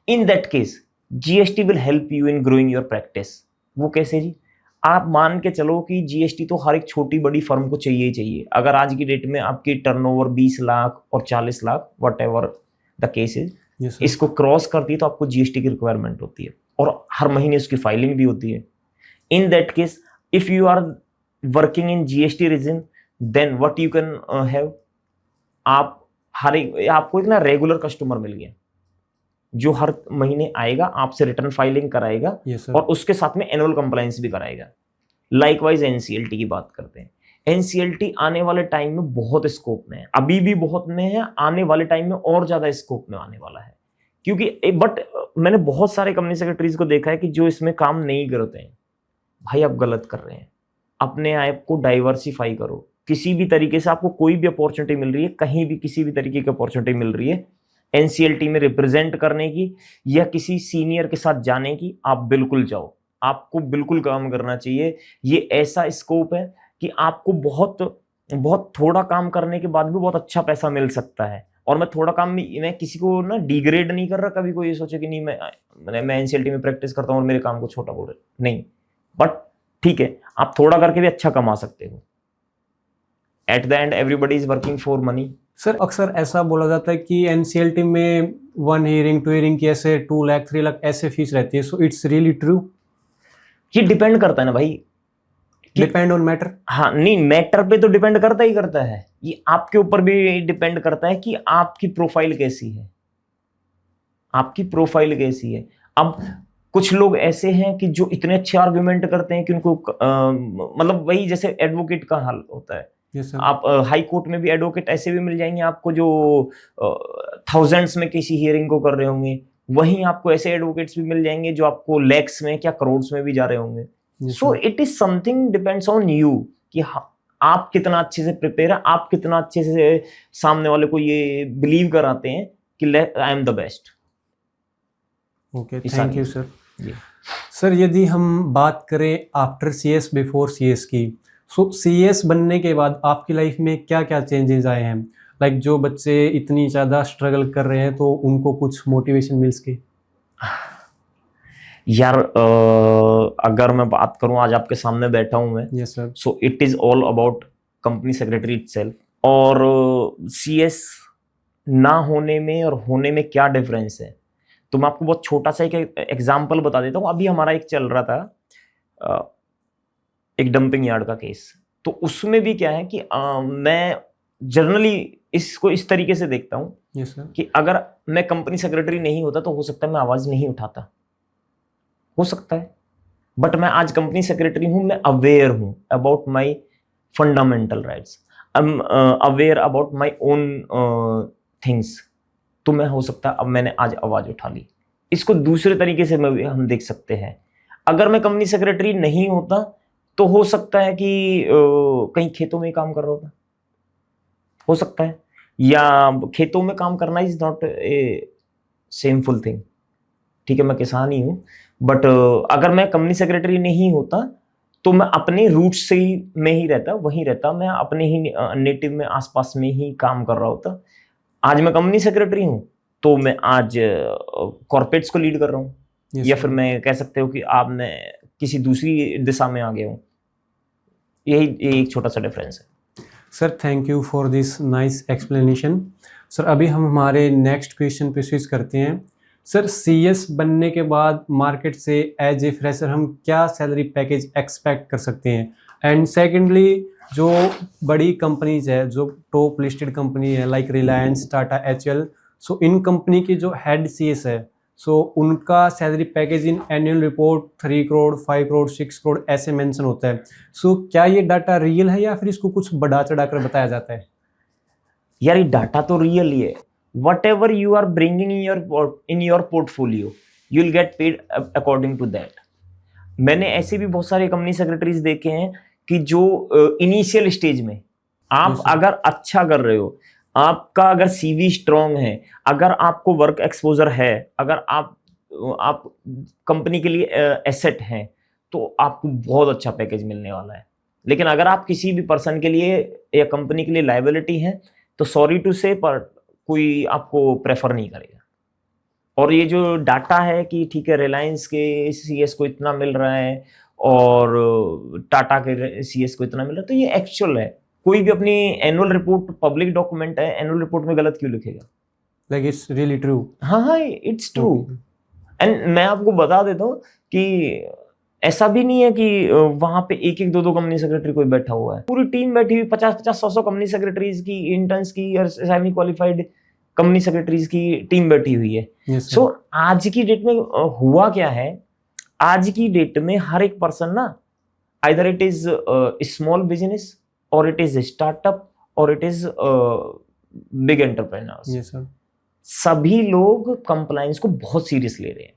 इन that case GST will help you in growing your practice. वो कैसे जी? आप मान के चलो कि जीएसटी तो हर एक छोटी बड़ी फर्म को चाहिए ही चाहिए। अगर आज की डेट में आपकी टर्नओवर 20 लाख और 40 lakh what ever the case is, इसको क्रॉस करती है तो आपको जीएसटी की रिक्वायरमेंट होती है और हर महीने उसकी फाइलिंग भी होती है। In that case if you are working in GST region, then what you can have, आप आपको एक ना रेगुलर कस्टमर मिल गया जो हर महीने आएगा, आपसे रिटर्न फाइलिंग कराएगा और उसके साथ में एनुअल कंप्लायंस भी कराएगा। लाइकवाइज एनसीएलटी की बात करते हैं। एनसीएलटी आने वाले टाइम में बहुत स्कोप में है, अभी भी बहुत में है, आने वाले टाइम में और ज्यादा स्कोप में आने वाला है। क्योंकि बट मैंने बहुत सारे कंपनी सेक्रेटरीज को देखा है कि जो इसमें काम नहीं करते हैं। भाई आप गलत कर रहे हैं, अपने आप को डाइवर्सिफाई करो। किसी भी तरीके से आपको कोई भी अपॉर्चुनिटी मिल रही है, कहीं भी किसी भी तरीके की अपॉर्चुनिटी मिल रही है एनसीएलटी में रिप्रेजेंट करने की या किसी सीनियर के साथ जाने की, आप बिल्कुल जाओ। आपको बिल्कुल काम करना चाहिए। ये ऐसा स्कोप है कि आपको बहुत बहुत थोड़ा काम करने के बाद भी बहुत अच्छा पैसा मिल सकता है। और मैं थोड़ा काम में, मैं किसी को ना डिग्रेड नहीं कर रहा, कभी कोई ये सोचे कि नहीं मैं एनसीएलटी में प्रैक्टिस करता हूँ और मेरे काम को छोटा बोल रहे, नहीं। बट ठीक है, आप थोड़ा करके भी अच्छा कमा सकते हो। At the end everybody is working for money. Sir अक्सर ऐसा बोला जाता है कि एनसीएलटी में 1 हीयरिंग 2 हीयरिंग की ऐसे 2 लाख 3 लाख ऐसे फीस रहती है, सो इट्स रियली ट्रू? ये डिपेंड करता है ना भाई, डिपेंड ऑन मैटर। हाँ, नहीं, मैटर पे तो डिपेंड करता ही करता है। ये आपके ऊपर भी डिपेंड करता है कि आपकी प्रोफाइल कैसी है, आपकी प्रोफाइल कैसी है। अब कुछ लोग ऐसे हैं कि जो इतने अच्छे आर्गुमेंट करते हैं कि उनको मतलब वही जैसे एडवोकेट का हाल होता है। Yes, sir. आप हाई कोर्ट में भी एडवोकेट ऐसे भी मिल जाएंगे आपको जो थाउजेंड्स में किसी हियरिंग को कर रहे होंगे। वहीं आपको ऐसे एडवोकेट्स भी मिल जाएंगे जो आपको लैक्स में क्या करोड़ में भी जा रहे होंगे। So it is something depends on you कि आप कितना अच्छे से प्रिपेयर है, आप कितना अच्छे से सामने वाले को ये बिलीव कराते हैं कि I am the best. Okay, thank you sir. Sir यदि हम बात करें आफ्टर सीएस बिफोर सीएस की, सो सीएस बनने के बाद आपकी लाइफ में क्या क्या चेंजेस आए हैं? लाइक जो बच्चे इतनी ज़्यादा स्ट्रगल कर रहे हैं तो उनको कुछ मोटिवेशन मिल सके। यार अगर मैं बात करूं, आज आपके सामने बैठा हूं मैं। Yes sir. So it is all about company secretary itself. और सीएस ना होने में और होने में क्या डिफरेंस है, तो मैं आपको बहुत छोटा सा एक एग्जांपल बता देता हूं। अभी हमारा एक चल रहा था एक डंपिंग यार्ड का केस। तो उसमें भी क्या है कि मैं जनरली इसको इस तरीके से देखता हूं यस सर। कि अगर मैं कंपनी सेक्रेटरी नहीं होता तो हो सकता है मैं आवाज नहीं उठाता, हो सकता है। बट मैं आज कंपनी सेक्रेटरी हूं, मैं अवेयर हूं about my fundamental rights, I am aware about my own things. तो मैं हो सकता है अब मैंने आज आवाज उठा ली। इसको दूसरे तरीके से हम देख सकते हैं। अगर मैं कंपनी सेक्रेटरी नहीं होता तो हो सकता है कि कहीं खेतों में काम कर रहा होता, हो सकता है, या खेतों में काम करना is not a shameful thing. ठीक है, मैं किसान ही हूं, बट अगर मैं कंपनी सेक्रेटरी नहीं होता तो मैं अपने रूट से ही में ही रहता, वहीं रहता, मैं अपने ही नेटिव में आसपास में ही काम कर रहा होता। आज मैं कंपनी सेक्रेटरी हूं तो मैं आज कॉर्पोरेट्स को लीड कर रहा हूं। Yes, या sir. फिर मैं कह सकते हो कि आप मैं किसी दूसरी दिशा में आ गया हूं। यही एक छोटा सा डिफरेंस है। Sir thank you for this nice explanation. Sir अभी हम हमारे नेक्स्ट क्वेश्चन पे स्विच करते हैं। सर सीएस बनने के बाद मार्केट से एज ए फ्रेशर हम क्या सैलरी पैकेज एक्सपेक्ट कर सकते हैं? एंड सेकेंडली जो बड़ी कंपनीज है, जो टॉप लिस्टेड कंपनी है लाइक रिलायंस, टाटा, एचएल, सो इन कंपनी की जो हेड सीएस है, सो उनका salary package in annual report 3 crore 5 crore 6 crore ऐसे मेंशन होता है। सो क्या ये डाटा रियल है या फिर इसको कुछ बढ़ा चढ़ा कर बताया जाता है? यार ये डाटा तो रियल ही है। whatever you are bringing in your portfolio you will get paid according to that। मैंने ऐसे भी बहुत सारे कंपनी सेक्रेटरीज देखे हैं कि जो इनिशियल स्टेज में आप अगर अच्छा कर रहे हो, आपका अगर सीवी स्ट्रांग है, अगर आपको वर्क एक्सपोजर है, अगर आप कंपनी के लिए एसेट हैं, तो आपको बहुत अच्छा पैकेज मिलने वाला है। लेकिन अगर आप किसी भी पर्सन के लिए या कंपनी के लिए लायबिलिटी है तो सॉरी टू से पर कोई आपको प्रेफर नहीं करेगा। और ये जो डाटा है कि ठीक है रिलायंस के सीएस को इतना मिल रहा है और टाटा के सीएस को इतना मिल रहा है, तो ये एक्चुअल है। कोई भी अपनी एनुअल रिपोर्ट पब्लिक डॉक्यूमेंट है, एनुअल रिपोर्ट में गलत क्यों लिखेगा? Like it's really true. हाँ, इट्स ट्रू। एंड मैं आपको बता देता हूँ कि ऐसा भी नहीं है कि वहां पे एक एक दो कंपनी सेक्रेटरी कोई बैठा हुआ है, पूरी टीम बैठी हुई, 50-50 100 कंपनी सेक्रेटरीज की, इंटर्न्स की और सेमी क्वालिफाइड कंपनी सेक्रेटरीज की टीम बैठी हुई है। सो आज की डेट में हुआ क्या है, आज की डेट में हर एक पर्सन ना, either it is small business और इट इज स्टार्टअप और इट इज बिग एंटरप्रेन्योर्स, सभी लोग कंप्लायंस को बहुत सीरियस ले रहे हैं।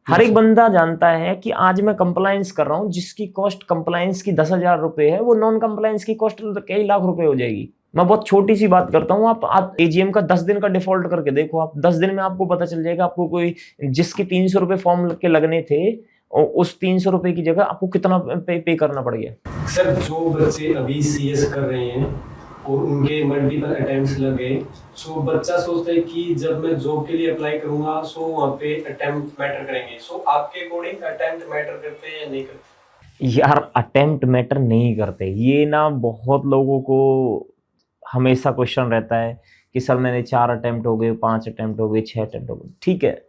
हर एक बंदा जानता है कि आज मैं कंप्लायंस कर रहा हूं, जिसकी कॉस्ट कंप्लायंस की 10,000 रुपए है, वो नॉन कंप्लायंस की कॉस्ट कई लाख रुपए हो जाएगी। मैं बहुत छोटी सी बात करता हूं, आप एजीएम का 10 दिन का डिफॉल्ट करके देखो, आप 10 दिन में आपको पता चल जाएगा, आपको कोई जिसके 300 रुपए फॉर्म के लगने थे उस 300 रुपए की जगह आपको कितना पे करना पड़ गया। सर जो बच्चे अभी सीएस कर रहे हैं और उनके मल्टीपल अटेम्प्ट्स लग गए, सो बच्चा सोचता है कि जब मैं जॉब के लिए अप्लाई करूंगा सो वहाँ पे अटेम्प्ट मैटर करेंगे। सो आपके अकॉर्डिंग अटेम्प्ट मैटर करते हैं या नहीं करते? यार अटेम्प्ट मैटर नहीं करते, ये ना बहुत लोगों को हमेशा क्वेश्चन रहता है कि सर मैंने 4 अटेम्प्ट हो गए, 5 अटेम्प्ट हो गए, 6 अटेम्प्ट हो गए। ठीक है,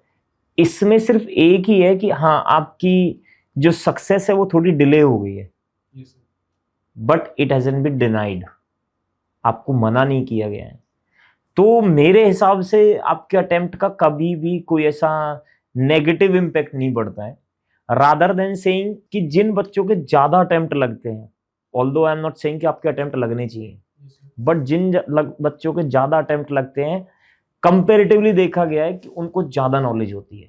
इसमें सिर्फ एक ही है कि हाँ आपकी जो सक्सेस है वो थोड़ी डिले हो गई है, but it hasn't been denied, आपको मना नहीं किया गया है। तो मेरे हिसाब से आपके अटेम्प्ट का कभी भी कोई ऐसा नेगेटिव इम्पैक्ट नहीं पड़ता है, रादर देन सेइंग कि जिन बच्चों के ज्यादा अटेम्प्ट लगते हैं, although I am not saying कि आपके अटेम्प्ट लगने चाहिए, बट जिन बच्चों के ज्यादा अटेम्प्ट लगते हैं कंपेरेटिवली देखा गया है कि उनको ज्यादा नॉलेज होती है।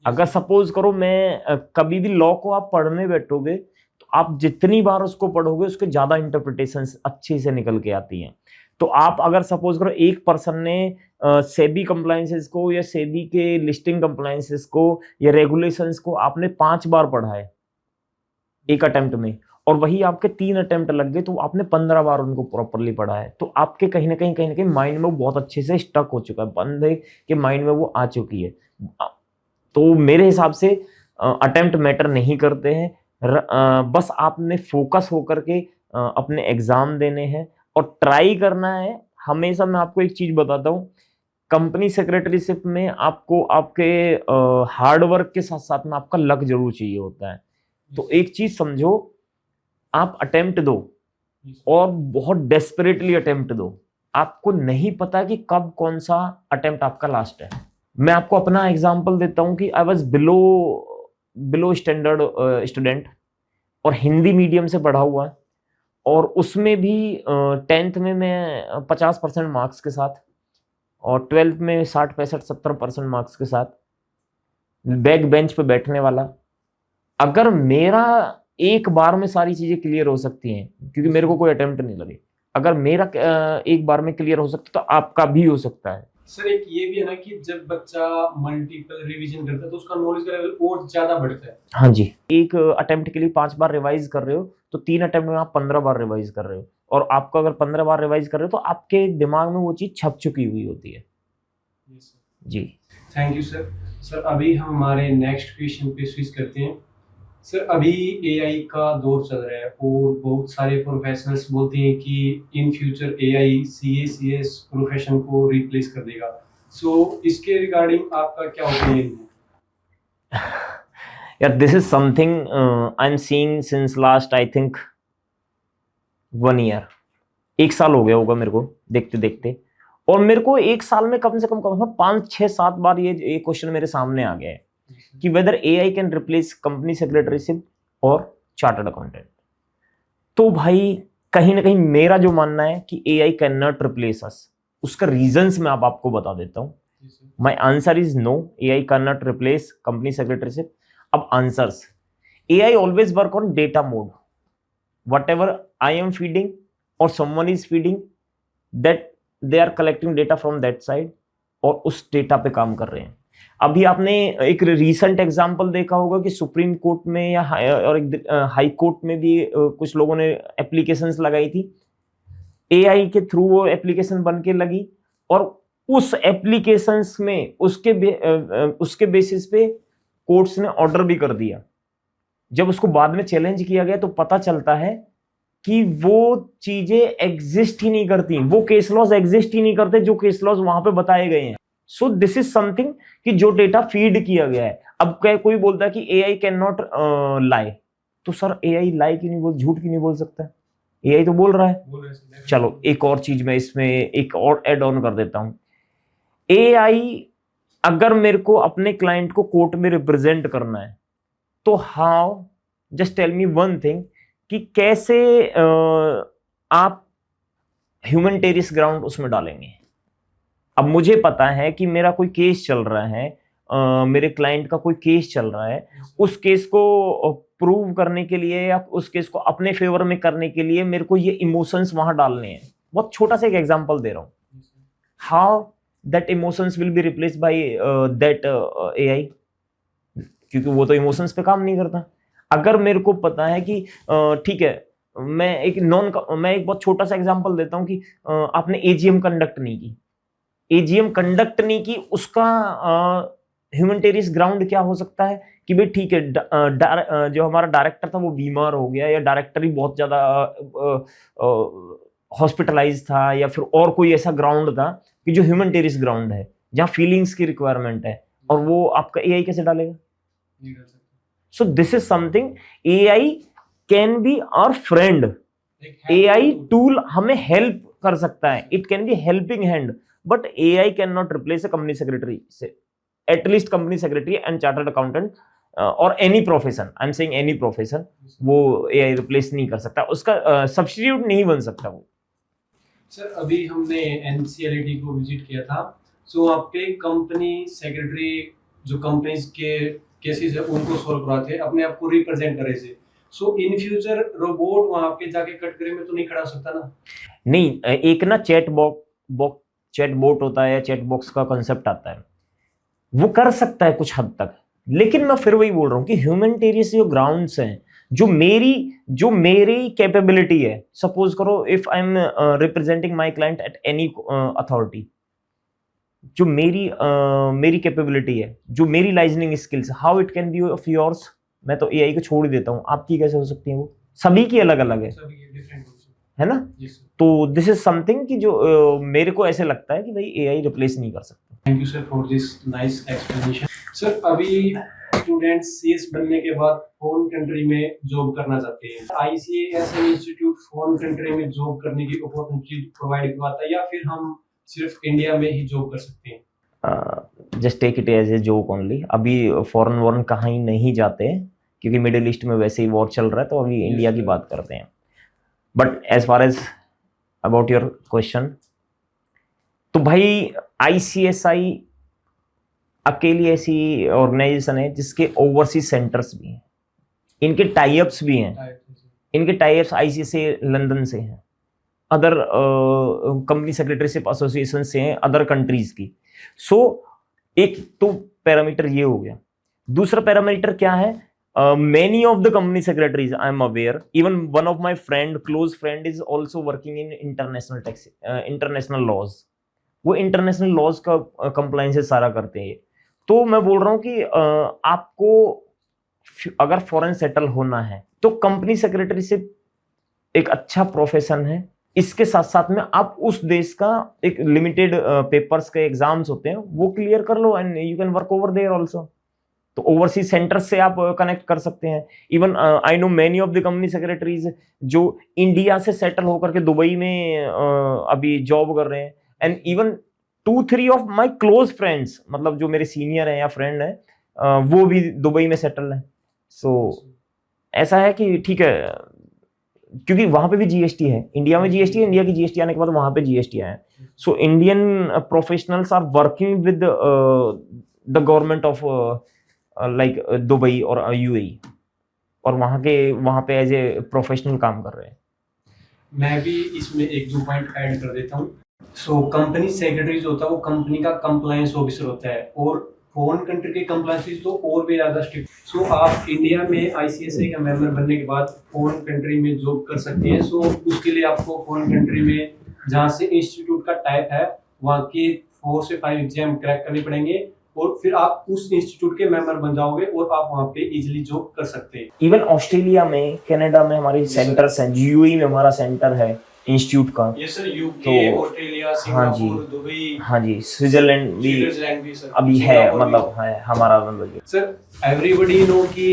अगर सपोज करो मैं कभी भी लॉ को आप पढ़ने बैठोगे तो आप जितनी बार उसको पढ़ोगे उसके ज्यादा इंटरप्रिटेशन अच्छे से निकल के आती हैं। तो आप अगर सपोज करो एक पर्सन ने सेबी कंप्लायंसेस को या सेबी के लिस्टिंग कंप्लायंसेस को या रेगुलेशंस को आपने 5 बार पढ़ा है एक अटेम्प्ट में, और वही आपके 3 अटेम्प्ट लग गए तो आपने 15 बार उनको प्रॉपरली पढ़ा है, तो आपके कहीं ना कहीं माइंड में वो बहुत अच्छे से स्टक हो चुका है, बंदे के माइंड में वो आ चुकी है। तो मेरे हिसाब से अटेम्प्ट मैटर नहीं करते हैं, बस आपने फोकस होकर के अपने एग्जाम देने हैं और ट्राई करना है। हमेशा मैं आपको एक चीज बताता हूँ, कंपनी सेक्रेटरीशिप में आपको आपके हार्ड वर्क के साथ साथ में आपका लक जरूर चाहिए होता है। तो एक चीज समझो, आप अटेम्प्ट दो और बहुत डेस्परेटली अटेम्प्ट दो, आपको नहीं पता कि कब कौन सा अटेम्प्ट आपका लास्ट है। मैं आपको अपना एग्जांपल देता हूं कि I was below standard student और हिंदी मीडियम से पढ़ा हुआ है, और उसमें भी 10th में मैं 50% मार्क्स के साथ और 12th में 60-65-70% मार्क्स के साथ बैक बेंच पे बैठने वाला। अगर मेरा एक बार में सारी चीजें क्लियर हो सकती हैं क्योंकि मेरे को कोई अटेम्प्ट नहीं लगे, अगर मेरा एक बार में क्लियर हो सकता तो आपका भी हो सकता है। सर एक ये भी है ना कि जब बच्चा मल्टीपल रिवीजन करता है तो उसका नॉलेज का लेवल और ज्यादा बढ़ता है। हाँ जी, एक अटेम्प्ट के लिए 5 बार रिवाइज कर रहे हो तो 3 अटेम्प्ट में आप 15 बार रिवाइज कर रहे हो, और आपको अगर 15 बार रिवाइज कर रहे हो तो आपके दिमाग में वो चीज छप चुकी हुई होती है। जी थैंक यू सर। सर अभी हम हमारे नेक्स्ट क्वेश्चन पे स्विच करते हैं। सर अभी एआई का दौर चल रहा है और बहुत सारे प्रोफेशनल्स बोलते हैं कि in future AI CS profession को रिप्लेस कर देगा। सो इसके रिगार्डिंग आपका क्या ओपिनियन है? यार this is something I am seeing since last I think 1 year, 1 साल हो गया होगा मेरे को देखते देखते, और मेरे को 1 साल में कम से कम 5-6-7 बार ये क्वेश्चन मेरे सामने आ गया है कि whether AI can replace company secretaryship और चार्टर्ड अकाउंटेंट। तो भाई कहीं ना कहीं मेरा जो मानना है कि AI can not replace us, उसका रीजंस मैं अब आपको बता देता हूं। My answer is no, AI can not replace company secretaryship. अब answers, AI always work on data mode, what ever I am feeding और someone is feeding, that they are collecting data from that side और उस data पे काम कर रहे हैं। अभी आपने एक रीसेंट एग्जांपल देखा होगा कि सुप्रीम कोर्ट में या हाई कोर्ट में भी कुछ लोगों ने एप्लीकेशंस लगाई थी, एआई के थ्रू वो एप्लीकेशन बन के लगी, और उस एप्लीकेशंस में उसके बेसिस पे कोर्ट्स ने ऑर्डर भी कर दिया। जब उसको बाद में चैलेंज किया गया तो पता चलता है कि वो चीजें एग्जिस्ट ही नहीं करती, वो केस लॉज एग्जिस्ट ही नहीं करते जो केस लॉज वहां पे बताए गए हैं। सो दिस इज समथिंग कि जो डेटा फीड किया गया है। अब कोई बोलता है कि एआई कैन नॉट लाई, तो सर एआई लाई क्यों नहीं बोल, झूठ क्यों नहीं बोल सकता? एआई तो बोल रहा है। चलो एक और चीज मैं इसमें एक और एड ऑन कर देता हूं। एआई अगर मेरे को अपने क्लाइंट को कोर्ट में रिप्रेजेंट करना है तो how, just tell me one thing कि कैसे आप ह्यूमैनिटेरियस ग्राउंड उसमें डालेंगे। अब मुझे पता है कि मेरा कोई केस चल रहा है, मेरे क्लाइंट का कोई केस चल रहा है, उस केस को प्रूव करने के लिए या उस केस को अपने फेवर में करने के लिए मेरे को ये इमोशंस वहां डालने हैं। बहुत छोटा सा एक एग्जांपल दे रहा हूं, how that emotions will be replaced by that AI. क्योंकि वो तो इमोशंस पे काम नहीं करता। अगर मेरे को पता है कि ठीक है, मैं एक बहुत छोटा सा एग्जांपल देता हूं कि आपने एजीएम कंडक्ट नहीं की, उसका ह्यूमैनिटेरियस ग्राउंड क्या हो सकता है कि भाई ठीक है, जो हमारा डायरेक्टर था वो बीमार हो गया, या डायरेक्टर ही बहुत ज्यादा हॉस्पिटलाइज था, या फिर और कोई ऐसा ग्राउंड था कि जो ह्यूमैनिटेरियस ग्राउंड है, जहां फीलिंग्स की रिक्वायरमेंट है, और वो आपका एआई कैसे डालेगा? So this is something, AI can be our friend. AI tool हमें हेल्प कर सकता है, it can be helping hand, but AI can not replace a company secretary से, at least company secretary and chartered accountant और any profession, I am saying any profession, वो AI replace नहीं कर सकता, उसका सब्स्टिट्यूट नहीं बन सकता वो। सर अभी हमने एनसीएलटी को विजिट किया था, सो वहाँ पे कंपनी सेक्रेटरी जो कंपनीज के केसेस है उनको सॉल्व कराते अपने आप को रिप्रेजेंट करे से, सो इन फ्यूचर रोबोट वहाँ पे जाके कट करे में तो नहीं खड़ा हो सकता ना? नहीं, एक ना चैट बोट होता है या चैट बॉक्स का कंसेप्ट आता है, वो कर सकता है कुछ हद तक, लेकिन मैं फिर वही बोल रहा हूँ कि ह्यूमैनिटेरियस जो ग्राउंड्स हैं, जो मेरी कैपेबिलिटी है, सपोज करो if I am representing my client at any authority, जो मेरी कैपेबिलिटी है, जो मेरी liaisoning skills, how it can B of yours? मैं तो एआई को छोड़ ही देता हूँ, आपकी कैसे हो सकती है? वो सभी की अलग अलग है ना? तो दिस इज समथिंग कि जो मेरे को ऐसे लगता है कि भाई एआई रिप्लेस नहीं कर सकता। Thank you sir for this nice explanation. Sir अभी स्टूडेंट्स सीएस बनने के बाद फॉरेन कंट्री में जॉब करना चाहते हैं, आईसीएएस इंस्टीट्यूट फॉरेन कंट्री में जॉब करने की अपॉर्चुनिटी प्रोवाइड करवाता है, या फिर हम सिर्फ इंडिया में ही जॉब कर सकते हैं? Just take it as a joke only. अभी फॉरेन वॉरेन कहीं नहीं जाते हैं, क्योंकि मिडिल ईस्ट में वैसे ही वॉर चल रहा है, तो अभी इंडिया की बात करते हैं। But as far as about your question, तो भाई आईसीएसआई अकेली ऐसी ऑर्गेनाइजेशन है जिसके ओवरसीज सेंटर्स भी हैं, इनके टाइप्स भी हैं, इनके टाइप्स आईसीएसआई लंदन से हैं, अदर कंपनी सेक्रेटरीशिप एसोसिएशन से हैं अदर कंट्रीज की। सो एक तो पैरामीटर ये हो गया। दूसरा पैरामीटर क्या है? Many of the company secretaries, I am aware, even one of my close friend is also working in international laws. वो इंटरनेशनल लॉज का कंप्लायंस सारा करते हैं। तो मैं बोल रहा हूँ कि आपको अगर फॉरेन सेटल होना है तो कंपनी सेक्रेटरी से एक अच्छा प्रोफेशन है। इसके साथ साथ में आप उस देश का एक लिमिटेड पेपर्स के एग्जाम्स होते हैं, वो क्लियर कर लो and you can work over there also. तो ओवरसीज सेंटर्स से आप कनेक्ट कर सकते हैं। Even I know many of the company secretaries जो इंडिया से सेटल होकर के दुबई में अभी जॉब कर रहे हैं, and even 2-3 of my close friends, मतलब जो मेरे सीनियर हैं या फ्रेंड हैं, वो भी दुबई में सेटल है। सो ऐसा है कि ठीक है, क्योंकि वहां पे भी जीएसटी है, इंडिया में जीएसटी है, इंडिया की जीएसटी आने के बाद वहां पे जीएसटी आया है। So Indian professionals are working with the government of like Dubai और यूएई, और वहां पे एज ए प्रोफेशनल काम कर रहे हैं। मैं भी इसमें एक दो पॉइंट ऐड कर देता हूँ। सो कंपनी सेक्रेटरी जो होता है वो कंपनी का कंप्लायंस ऑफिसर होता है, और फॉरेन कंट्री के कंप्लायंस तो और भी ज्यादा स्ट्रिक्ट। सो आप इंडिया में आईसीएसआई का मेंबर बनने के बाद फॉरेन कंट्री में जॉब कर सकते हैं। सो उसके लिए आपको फॉरेन कंट्री में जहाँ से इंस्टीट्यूट का टाइप है वहाँ के 4 से 5 एग्जाम क्रैक करने पड़ेंगे, और फिर आप उस इंस्टीट्यूट के मेंबर बन जाओगे और आप वहाँ पे इजीली जॉब कर सकते हैं। इवन ऑस्ट्रेलिया में, कनाडा में हमारे सेंटर्स हैं, यूएई में हमारा सेंटर है इंस्टीट्यूट का। Yes sir, UK, Australia, Singapore, Dubai, हाँ जी, स्विट्जरलैंड भी सर अभी है, मतलब है हमारा मतलब। सर एवरीबॉडी नो कि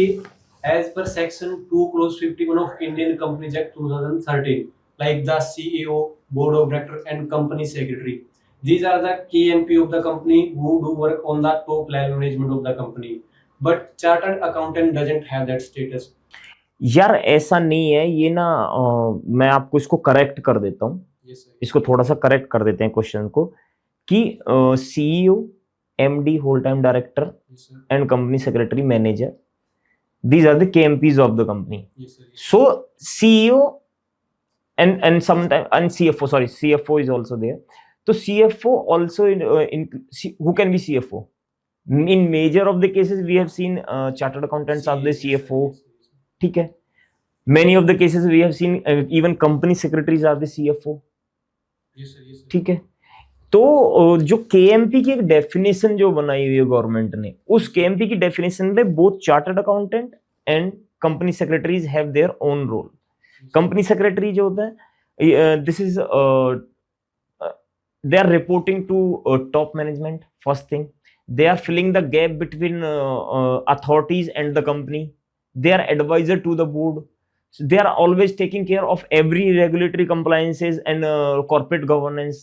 as per section 2(51) of Indian companies act 2013, like the CEO, board of director and company secretary, these are the KMP of the company who do work on the top level management of the company, but chartered accountant doesn't have that status. यार ऐसा नहीं है ये ना, मैं आपको इसको correct कर देता हूँ। yes, इसको थोड़ा सा करेक्ट कर देते हैं क्वेश्चन को, कि CEO, MD, whole time director and company secretary, manager, these are the KMPs of the company. yes, So CEO and sometimes and CFO is also there. So CFO also who can be CFO? In major of the cases we have seen chartered accountants are the CFO, ठीक है. Many of the cases we have seen even company secretaries are the CFO. ठीक है. तो जो KMP की एक definition जो बनाई हुई है गवर्नमेंट ने, उस KMP की डेफिनेशन में both chartered accountant and company secretaries have their own role. Company secretary जो होता है, this is they are reporting to top management. First thing, they are filling the gap between authorities and the company. They are advisor to the board. So they are always taking care of every regulatory compliances and corporate governance.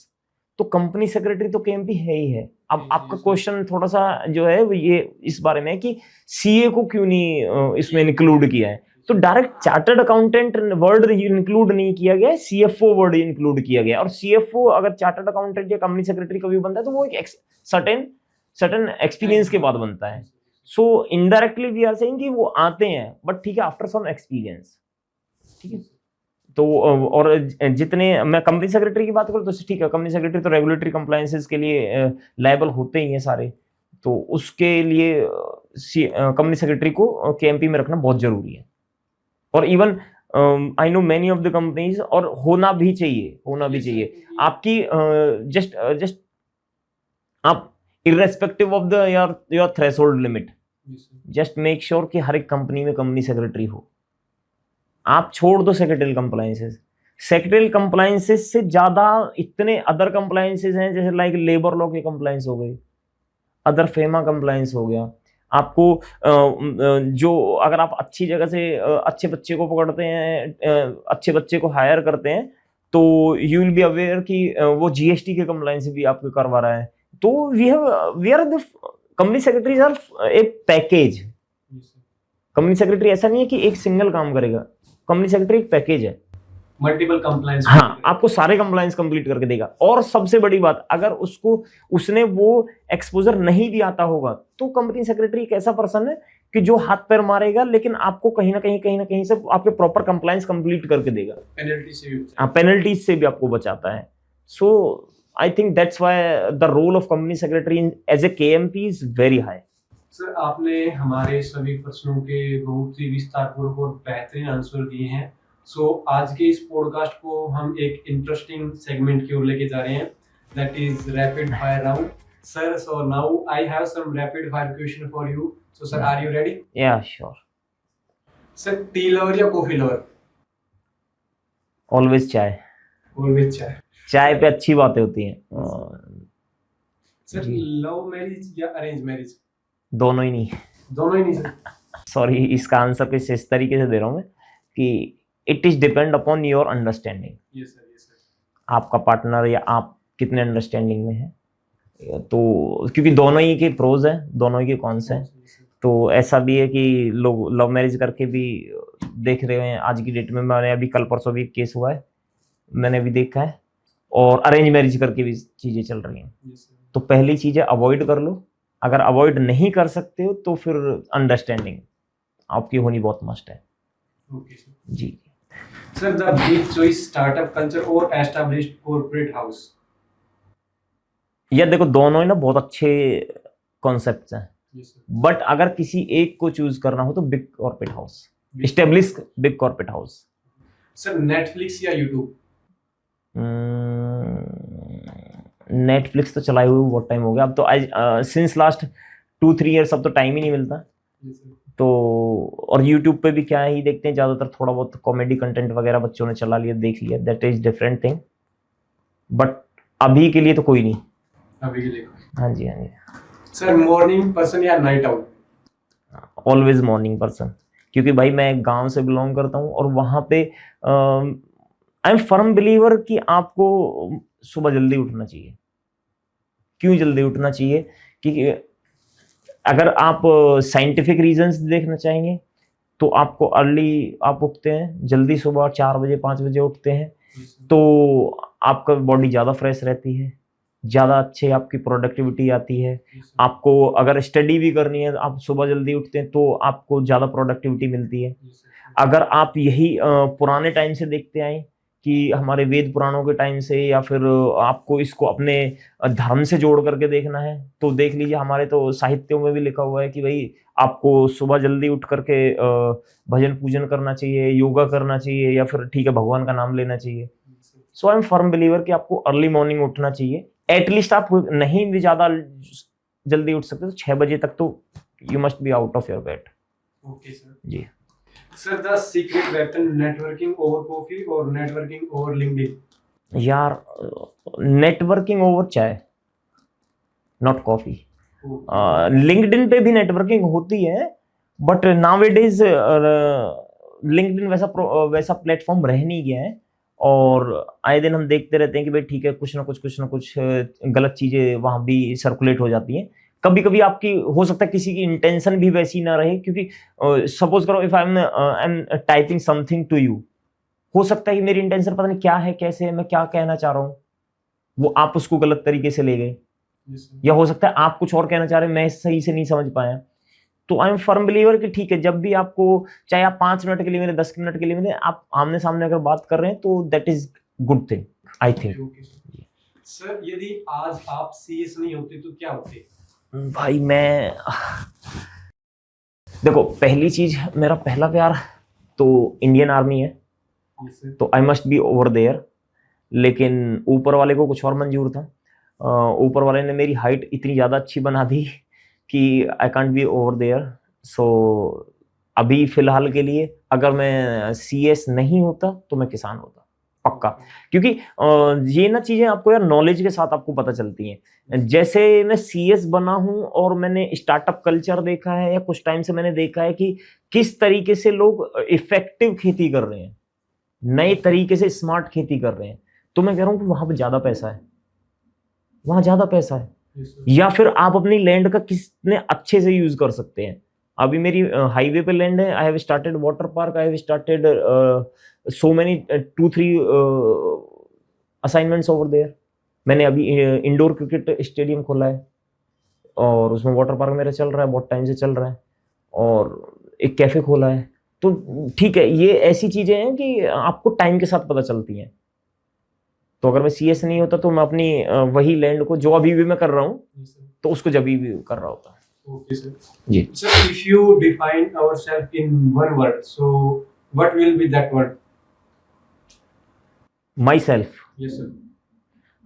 तो company secretary तो KMP है ही है. अब आपका question थोड़ा सा जो है वो ये इस बारे में है कि CA को क्यों नहीं इसमें इंक्लूड किया है. तो direct chartered accountant word include नहीं किया गया, CFO वर्ड इंक्लूड किया गया. और CFO अगर चार्टर्ड अकाउंटेंट या कंपनी सेक्रेटरी कभी बनता है तो वो एक सर्टेन एक्सपीरियंस के बाद बनता है. So indirectly we are saying कि वो आते हैं, बट ठीक है आफ्टर सम एक्सपीरियंस. ठीक है. तो और जितने मैं कंपनी सेक्रेटरी की बात करूँ तो ठीक है, कंपनी सेक्रेटरी तो रेगुलेटरी कंप्लायंसेस के लिए लायबल होते ही हैं सारे, तो उसके लिए कंपनी सेक्रेटरी को KMP में रखना बहुत जरूरी है. और even I know many of the companies, और होना भी चाहिए. आपकी जस्ट आप irrespective of the your threshold limit, just make sure कि हर एक कंपनी में कंपनी सेक्रेटरी हो. आप छोड़ दो सेक्रेटरियल कंप्लायंसेस से ज्यादा इतने अदर कंप्लायंसेस हैं, जैसे लाइक लेबर लॉ के कंप्लायंस हो गए, अदर फेमा कंप्लायंस हो गया. आपको जो अगर आप अच्छी जगह से अच्छे बच्चे को पकड़ते हैं, अच्छे बच्चे को हायर करते हैं, तो यू विल बी अवेयर कि वो GST के कंप्लायंस भी आपको करवा रहा है. तो we are the company secretaries are a package. Company secretary ऐसा नहीं है कि एक सिंगल काम करेगा. कंपनी सेक्रेटरी एक पैकेज है, मल्टीपल कंप्लायंस. हाँ, आपको सारे कंप्लायंस कंप्लीट करके देगा. और सबसे बड़ी बात, अगर उसने वो एक्सपोजर नहीं भी आता होगा, तो कंपनी सेक्रेटरी एक ऐसा पर्सन है कि जो हाथ पैर मारेगा, लेकिन आपको कहीं ना कहीं से आपके प्रॉपर कंप्लायंस कंप्लीट करके देगा. पेनल्टीज से भी आपको बचाता है. So I think that's why the role of company secretary as a KMP is very high. Sir, आपने हमारे सभी प्रश्नों के बहुत ही विस्तारपूर्वक और बेहतरीन आंसर दिए हैं. सो आज के इस पॉडकास्ट को हम एक इंटरेस्टिंग सेगमेंट की ओर लेके जा रहे हैं, that is rapid fire round. Sir, so now I have some rapid fire question for you. So sir, are you ready? या श्योर. सर, टी लवर या coffee lover? Always chai. Always chai. चाय पे अच्छी बातें होती हैं. सर, लव मैरिज या arrange marriage? दोनों ही नहीं. दोनों ही नहीं सर. सॉरी, इसका आंसर कुछ इस तरीके से दे रहा हूँ मैं कि it is depend upon your understanding. Yes sir. आपका पार्टनर या आप कितने अंडरस्टैंडिंग में है. तो क्योंकि दोनों ही के प्रोज हैं, दोनों ही के कॉन्स हैं. तो ऐसा भी है कि लोग लव मैरिज करके भी देख रहे हैं आज की डेट में. मैंने अभी कल परसों भी केस हुआ है, मैंने अभी देखा है. और अरेंज मैरिज करके भी चीजें चल रही हैं. तो पहली चीज है अवॉइड कर लो. अगर अवॉइड नहीं कर सकते हो तो फिर अंडरस्टैंडिंग आपकी होनी बहुत मस्ट है. जी. Sir, the big choice startup culture और एस्टैब्लिश्ड कॉर्पोरेट हाउस? या देखो, दोनों ही ना बहुत अच्छे कॉन्सेप्ट्स हैं, बट अगर किसी एक को चूज करना हो तो big corporate house, established big corporate house. Sir, Netflix या यूट्यूब? नेटफ्लिक्स तो चलाए हुए बहुत टाइम हो गया अब तो. आज सिंस लास्ट 2-3 ईयर्स अब तो टाइम ही नहीं मिलता. तो और YouTube पे भी क्या ही देखते हैं ज़्यादातर, थोड़ा बहुत कॉमेडी कंटेंट वगैरह बच्चों ने चला लिया, देख लिया, that is different thing. But अभी के लिए तो कोई नहीं. अभी के लिए? हाँ जी, हाँ जी. सर, मॉर्निंग पर्सन या night out? Always morning person. क्योंकि भाई मैं एक गांव से बिलोंग करता हूँ, और वहाँ पे आई एम फर्म बिलीवर कि आपको सुबह जल्दी उठना चाहिए. क्यों जल्दी उठना चाहिए? क्योंकि अगर आप साइंटिफिक रीजंस देखना चाहेंगे तो आपको अर्ली आप उठते हैं जल्दी, सुबह 4 बजे 5 बजे उठते हैं, तो आपका बॉडी ज़्यादा फ्रेश रहती है, ज़्यादा अच्छे आपकी प्रोडक्टिविटी आती है. आपको अगर स्टडी भी करनी है, आप सुबह जल्दी उठते हैं तो आपको ज़्यादा प्रोडक्टिविटी मिलती है. अगर आप यही पुराने टाइम से देखते आए कि हमारे वेद पुराणों के टाइम से, या फिर आपको इसको अपने धर्म से जोड़ करके देखना है, तो देख लीजिए हमारे तो साहित्यों में भी लिखा हुआ है कि भाई आपको सुबह जल्दी उठ करके भजन पूजन करना चाहिए, योगा करना चाहिए, या फिर ठीक है भगवान का नाम लेना चाहिए। सो आई एम फर्म बिलीवर कि आपको अर्ली मॉर्निंग उठना चाहिए। एटलीस्ट आप नहीं भी ज्यादा जल्दी उठ सकते तो 6 बजे तक तो you must be out of your bed. Okay sir. जी sir, the secret weapon, networking over coffee और नेटवर्किंग ओवर लिंक्डइन? यार, networking over chai, not coffee. LinkedIn पे भी नेटवर्किंग होती है, बट नाउअडेज लिंक्डइन वैसा प्लेटफॉर्म रह नहीं गया है, और आए दिन हम देखते रहते हैं कि भाई ठीक है कुछ ना कुछ गलत चीजें वहां भी सर्कुलेट हो जाती हैं। कभी कभी आपकी हो सकता है किसी की इंटेंशन भी वैसी ना रहे, क्योंकि सपोज करो if I am typing something to you, हो सकता है कि मेरी इंटेंशन पता नहीं क्या है, कैसे है, मैं क्या कहना चाह रहा हूँ, वो आप उसको गलत तरीके से ले गए, या हो सकता है आप कुछ और कहना चाह रहे हैं, मैं सही से नहीं समझ पाया। तो आई एम फर्म बिलीवर कि ठीक है, जब भी आपको, चाहे आप 5 मिनट के लिए मिले, 10 मिनट के लिए मिले, आप आमने सामने अगर बात कर रहे हैं तो that is good thing, I think. Sir, यदि आज आप सीएस नहीं होते तो क्या होते? भाई मैं, देखो पहली चीज, मेरा पहला प्यार तो इंडियन आर्मी है, तो I must be over there. लेकिन ऊपर वाले को कुछ और मंजूर था। ऊपर वाले ने मेरी हाइट इतनी ज़्यादा अच्छी बना दी कि I can't be over there. So अभी फिलहाल के लिए अगर मैं सीएस नहीं होता तो मैं किसान होता पक्का, क्योंकि ये ना चीज़ें आपको यार नॉलेज के साथ आपको पता चलती हैं। जैसे मैं सीएस बना हूँ और मैंने स्टार्टअप कल्चर देखा है, या कुछ टाइम से मैंने देखा है कि किस तरीके से लोग इफेक्टिव खेती कर रहे हैं, नए तरीके से स्मार्ट खेती कर रहे हैं, तो मैं कह रहा हूँ कि वहां पे ज्यादा पैसा है, वहां ज्यादा पैसा है। या फिर आप अपनी लैंड का कितने अच्छे से यूज कर सकते हैं। अभी मेरी हाईवे पे लैंड है, I have started water park, I have started so many 2-3 assignments over there. मैंने अभी इंडोर क्रिकेट स्टेडियम खोला है, और उसमें वाटर पार्क मेरा चल रहा है, बहुत टाइम से चल रहा है, और एक कैफे खोला है। तो ठीक है, ये ऐसी चीजें हैं कि आपको टाइम के साथ पता चलती हैं। तो अगर मैं सीएस नहीं होता तो मैं अपनी वही लैंड को, जो अभी भी मैं कर रहा हूँ, तो उसको जब भी कर रहा होता। Okay sir. जी sir, if you define ourself in one word, so what will be that word? Myself, yes sir.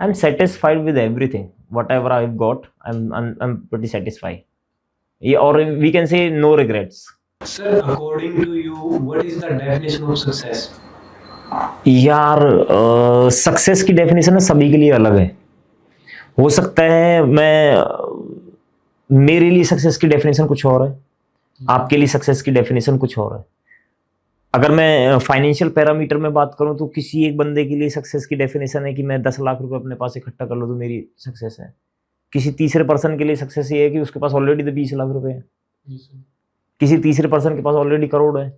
I am satisfied with everything, what ever I got, I am pretty satisfied, yeah, और we can say no regrets. Sir, according to you, what is the definition of success? यार, success की definition सभी के लिए अलग है। हो सकता है मेरे लिए सक्सेस की डेफिनेशन कुछ और है, आपके लिए सक्सेस की डेफिनेशन कुछ और है। अगर मैं फाइनेंशियल पैरामीटर में बात करूं तो किसी एक बंदे के लिए सक्सेस की डेफिनेशन है कि मैं 10 लाख रुपए अपने पास इकट्ठा कर लूं तो मेरी सक्सेस है। किसी तीसरे पर्सन के लिए सक्सेस ये है कि उसके पास ऑलरेडी तो 20 लाख रुपए है, किसी तीसरे पर्सन के पास ऑलरेडी करोड़ है।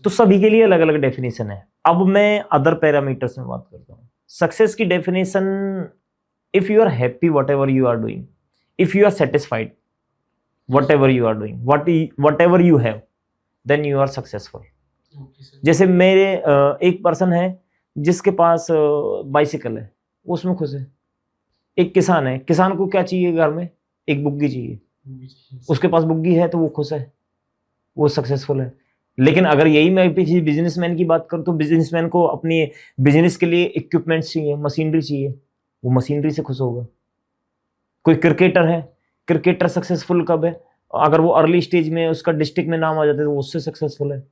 तो सभी के लिए अलग अलग डेफिनेशन है। अब मैं अदर पैरामीटर्स में बात करता हूँ। सक्सेस की definition, if you are happy whatever you are doing, if you are satisfied whatever you are doing, whatever you have, then you are successful. जैसे मेरे एक पर्सन है जिसके पास बाइसिकल है, उसमें खुश है। एक किसान है, किसान को क्या चाहिए घर में? एक बुग्गी चाहिए, उसके पास बुग्गी है तो वो खुश है, वो सक्सेसफुल है। लेकिन अगर यही मैं किसी बिजनेसमैन की बात करूं तो बिजनेसमैन को अपनी बिजनेस के लिए इक्विपमेंट्स चाहिए, मशीनरी चाहिए, वो मशीनरी से खुश होगा। कोई क्रिकेटर है, क्रिकेटर सक्सेसफुल कब है? अगर वो अर्ली स्टेज में उसका डिस्ट्रिक्ट में नाम आ जाता है तो वो उससे सक्सेसफुल है।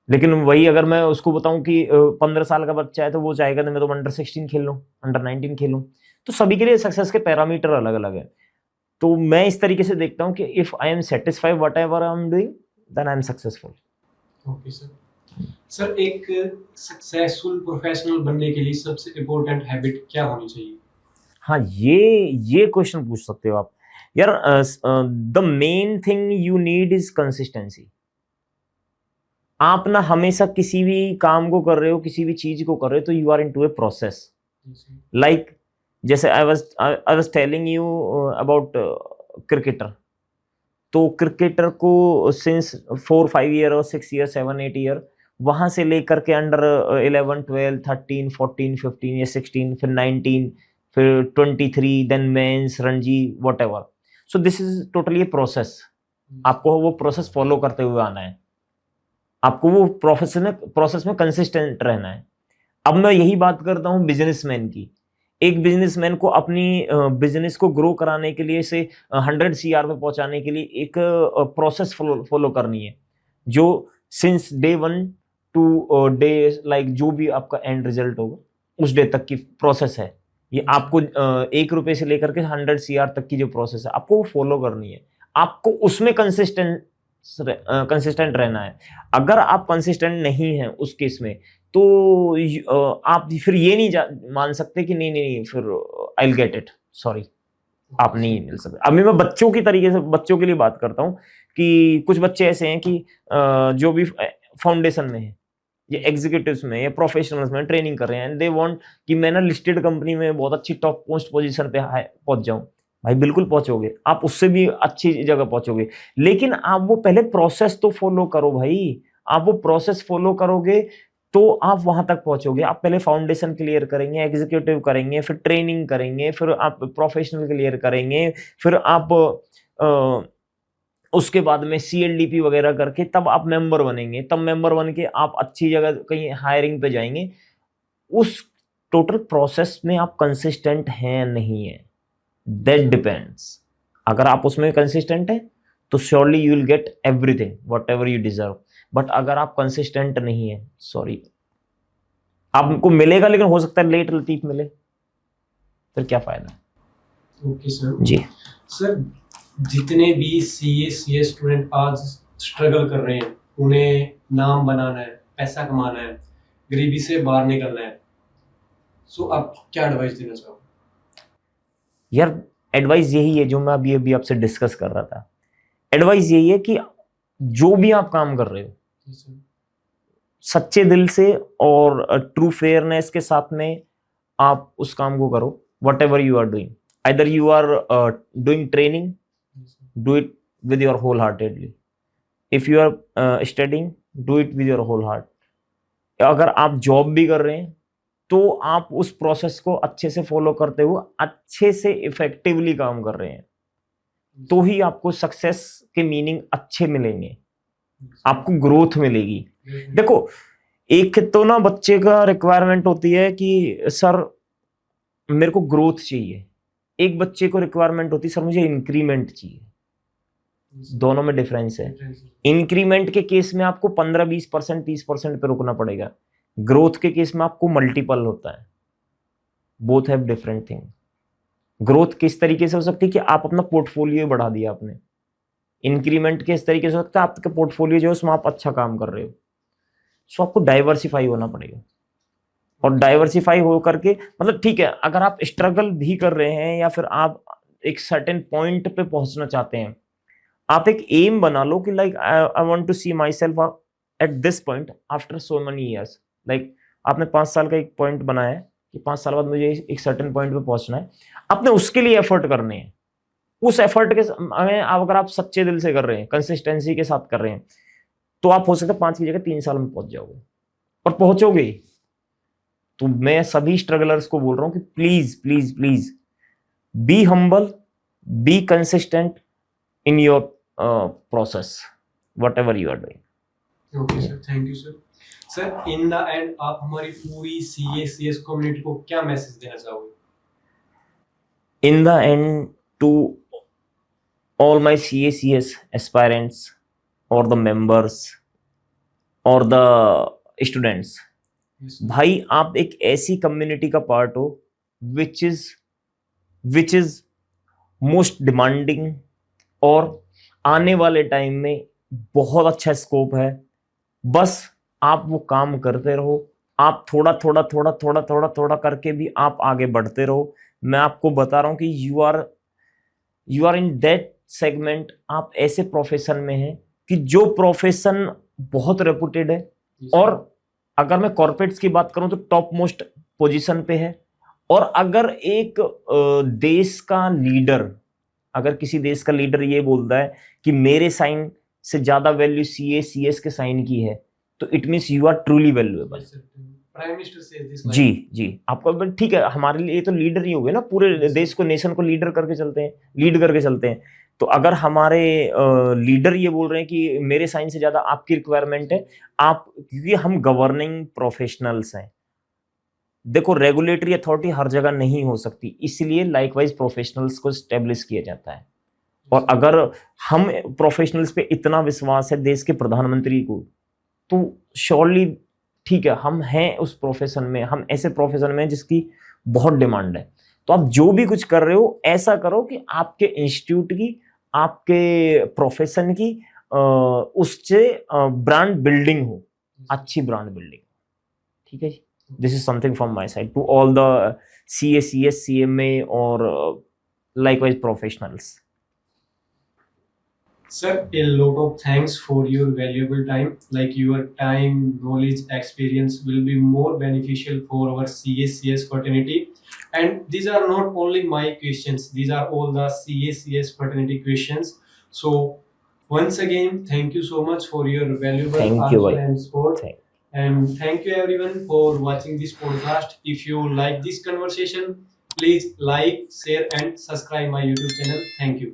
लेकिन वही अगर मैं उसको बताऊं कि 15 साल का बच्चा है तो वो चाहेगा मैं तो अंडर 16 खेल लूं, अंडर 19 खेलूं। तो सभी के लिए सक्सेस के पैरामीटर अलग अलग है। तो मैं इस तरीके से देखता हूं कि if I am satisfied what ever I am doing, then I am successful. Okay sir. Sir, एक सक्सेसफुल प्रोफेशनल बनने के लिए सबसे इम्पोर्टेंट हैबिट क्या होनी चाहिए? हाँ, ये क्वेश्चन पूछ सकते हो आप यार। The main thing you need is consistency. आप ना हमेशा किसी भी काम को कर रहे हो, किसी भी चीज को कर रहे हो, तो you are into a process. Like जैसे I was telling you about cricketer. तो क्रिकेटर को सिंस 4-5 ईयर और 6 ईयर 7-8 ईयर वहां से लेकर के अंडर 11 12 13 14 15 या 16 फिर 19 फिर 23 then men's Ranji whatever. So this is totally process. आपको वो प्रोसेस फॉलो करते हुए आना है, आपको वो प्रोसेस में कंसिस्टेंट रहना है। अब मैं यही बात करता हूँ बिजनेसमैन की। एक बिजनेसमैन को अपनी बिजनेस को ग्रो कराने के लिए, से 100 CR पे पहुंचाने के लिए एक प्रोसेस फॉलो करनी है, जो since day 1 to day like जो भी आपका एंड रिजल्ट होगा उस डे तक की प्रोसेस है। ये आपको 1 रुपए से लेकर के 100 CR तक की जो प्रोसेस है आपको वो फॉलो करनी है। आपको उसमें कंसिस्टेंट रहना है। अगर आप कंसिस्टेंट नहीं हैं उस केस में, तो आप फिर ये नहीं मान सकते कि नहीं फिर I will get it, sorry आप नहीं मिल सकते। अभी मैं बच्चों की तरीके से बच्चों के लिए बात करता हूँ कि कुछ बच्चे ऐसे हैं कि जो भी फाउंडेशन में है या एग्जीक्यूटिव्स में या प्रोफेशनल्स में ट्रेनिंग कर रहे हैं, दे वांट कि मैं ना लिस्टेड कंपनी में बहुत अच्छी टॉप पोस्ट पोजीशन पे पहुंच जाऊं। भाई बिल्कुल पहुंचोगे, आप उससे भी अच्छी जगह पहुंचोगे, लेकिन आप वो पहले प्रोसेस तो फॉलो करो भाई। आप वो प्रोसेस फॉलो करोगे तो आप वहां तक पहुंचोगे। आप पहले फाउंडेशन क्लियर करेंगे, एग्जीक्यूटिव करेंगे, फिर ट्रेनिंग करेंगे, फिर आप प्रोफेशनल क्लियर करेंगे, फिर आप उसके बाद में CLDP वगैरह करके तब आप मेंबर बनेंगे। तब मेंबर बन के आप अच्छी जगह कहीं हायरिंग पे जाएंगे। उस टोटल प्रोसेस में आप कंसिस्टेंट हैं या नहीं है, दैट डिपेंड्स। अगर आप उसमें कंसिस्टेंट हैं तो surely you will get everything what ever you deserve. But अगर आप कंसिस्टेंट नहीं है, सॉरी, आपको मिलेगा लेकिन हो सकता है लेट लतीफ मिले, फिर क्या फायदा। Okay sir. जी सर, जितने भी CA स्टूडेंट आज स्ट्रगल कर रहे हैं, उन्हें नाम बनाना है, पैसा कमाना है, गरीबी से बाहर निकलना है, सो आप क्या एडवाइस देना चाहोगे? यार एडवाइस यही है जो मैं अभी आपसे डिस्कस कर रहा था। एडवाइस यही है कि जो भी आप काम कर रहे हो सच्चे दिल से और ट्रू फेयरनेस के साथ में आप उस काम को करो। Whatever you are doing, either you are doing training, do it with your wholeheartedly. If you are studying, do it with your whole heart. अगर आप जॉब भी कर रहे हैं तो आप उस प्रोसेस को अच्छे से फॉलो करते हुए अच्छे से इफेक्टिवली काम कर रहे हैं, तो ही आपको सक्सेस के मीनिंग अच्छे मिलेंगे, आपको ग्रोथ मिलेगी। देखो, एक तो ना बच्चे का रिक्वायरमेंट होती है कि सर मेरे को ग्रोथ चाहिए, एक बच्चे को रिक्वायरमेंट होती है सर मुझे इंक्रीमेंट चाहिए। दोनों में डिफरेंस है। इंक्रीमेंट के केस में आपको 15-20% 30% पे रुकना पड़ेगा, ग्रोथ के केस में आपको मल्टीपल होता है। Both have different thing. Growth किस तरीके से हो सकती है कि आप अपना पोर्टफोलियो बढ़ा दिया आपने, इंक्रीमेंट किस तरीके से हो सकता है आपका पोर्टफोलियो जो है उसमें आप अच्छा काम कर रहे हो। सो आपको डाइवर्सिफाई होना पड़ेगा, और डाइवर्सिफाई हो करके मतलब ठीक है, अगर आप स्ट्रगल भी कर रहे हैं या फिर आप एक सर्टेन पॉइंट पे पहुंचना चाहते हैं, आप एक एम बना लो कि like I want to see myself at this point after so many years. Like आपने 5 साल का एक पॉइंट बनाया है कि 5 साल बाद मुझे एक सर्टेन पॉइंट पे पहुंचना है, आपने उसके लिए एफर्ट करने हैं। उस एफर्ट के अगर आप सच्चे दिल से कर रहे हैं, कंसिस्टेंसी के साथ कर रहे हैं, तो आप हो सकता है 5 की जगह 3 साल में पहुंच जाओगे, और पहुंचोगे। तो मैं सभी स्ट्रगलर्स को बोल रहा हूं कि please please please be humble, be consistent in your process whatever you are doing. Okay sir, thank you sir. Sir, in the end आप हमारी पूरी CA/CS कम्युनिटी को क्या मैसेज देना चाहोगे? In the end, to all my CA/CS aspirants or the members or the students, भाई आप एक ऐसी कम्युनिटी का पार्ट हो which is most demanding, और आने वाले टाइम में बहुत अच्छा स्कोप है। बस आप वो काम करते रहो, आप थोड़ा थोड़ा थोड़ा थोड़ा थोड़ा थोड़ा करके भी आप आगे बढ़ते रहो। मैं आपको बता रहा हूं कि you are in that segment, आप ऐसे प्रोफेशन में हैं कि जो प्रोफेशन बहुत रेपुटेड है, और अगर मैं कॉर्पोरेट्स की बात करूं तो टॉप मोस्ट पोजीशन पे है। और अगर एक देश का लीडर, अगर किसी देश का लीडर ये बोलता है कि मेरे साइन से ज्यादा वैल्यू CA/CS के साइन की है, तो it means you are truly valuable. Prime minister से दिस जी जी, आपका ठीक है, हमारे लिए तो लीडर ही हो गए ना, पूरे देश को, नेशन को लीडर करके चलते हैं, लीड करके चलते हैं। तो अगर हमारे लीडर ये बोल रहे हैं कि मेरे साइन से ज्यादा आपकी रिक्वायरमेंट है, आप, क्योंकि हम गवर्निंग प्रोफेशनल्स हैं, देखो रेगुलेटरी अथॉरिटी हर जगह नहीं हो सकती, इसलिए लाइकवाइज प्रोफेशनल्स को स्टेब्लिश किया जाता है। और अगर हम प्रोफेशनल्स पे इतना विश्वास है देश के प्रधानमंत्री को, तो श्योरली ठीक है, हम हैं उस प्रोफेशन में, हम ऐसे प्रोफेशन में जिसकी बहुत डिमांड है। तो आप जो भी कुछ कर रहे हो ऐसा करो कि आपके इंस्टीट्यूट की, आपके प्रोफेशन की उससे ब्रांड बिल्डिंग हो, अच्छी ब्रांड बिल्डिंग। ठीक है जी, this is something from my side to all the CACS, CMA और likewise professionals. Sir, a lot of thanks for your valuable time. Like your time, knowledge, experience will be more beneficial for our CACS fraternity. And these are not only my questions; these are all the CACS fraternity questions. So, once again, thank you so much for your valuable answer and support. And thank you everyone for watching this podcast. If you like this conversation, please like, share, and subscribe my YouTube channel. Thank you.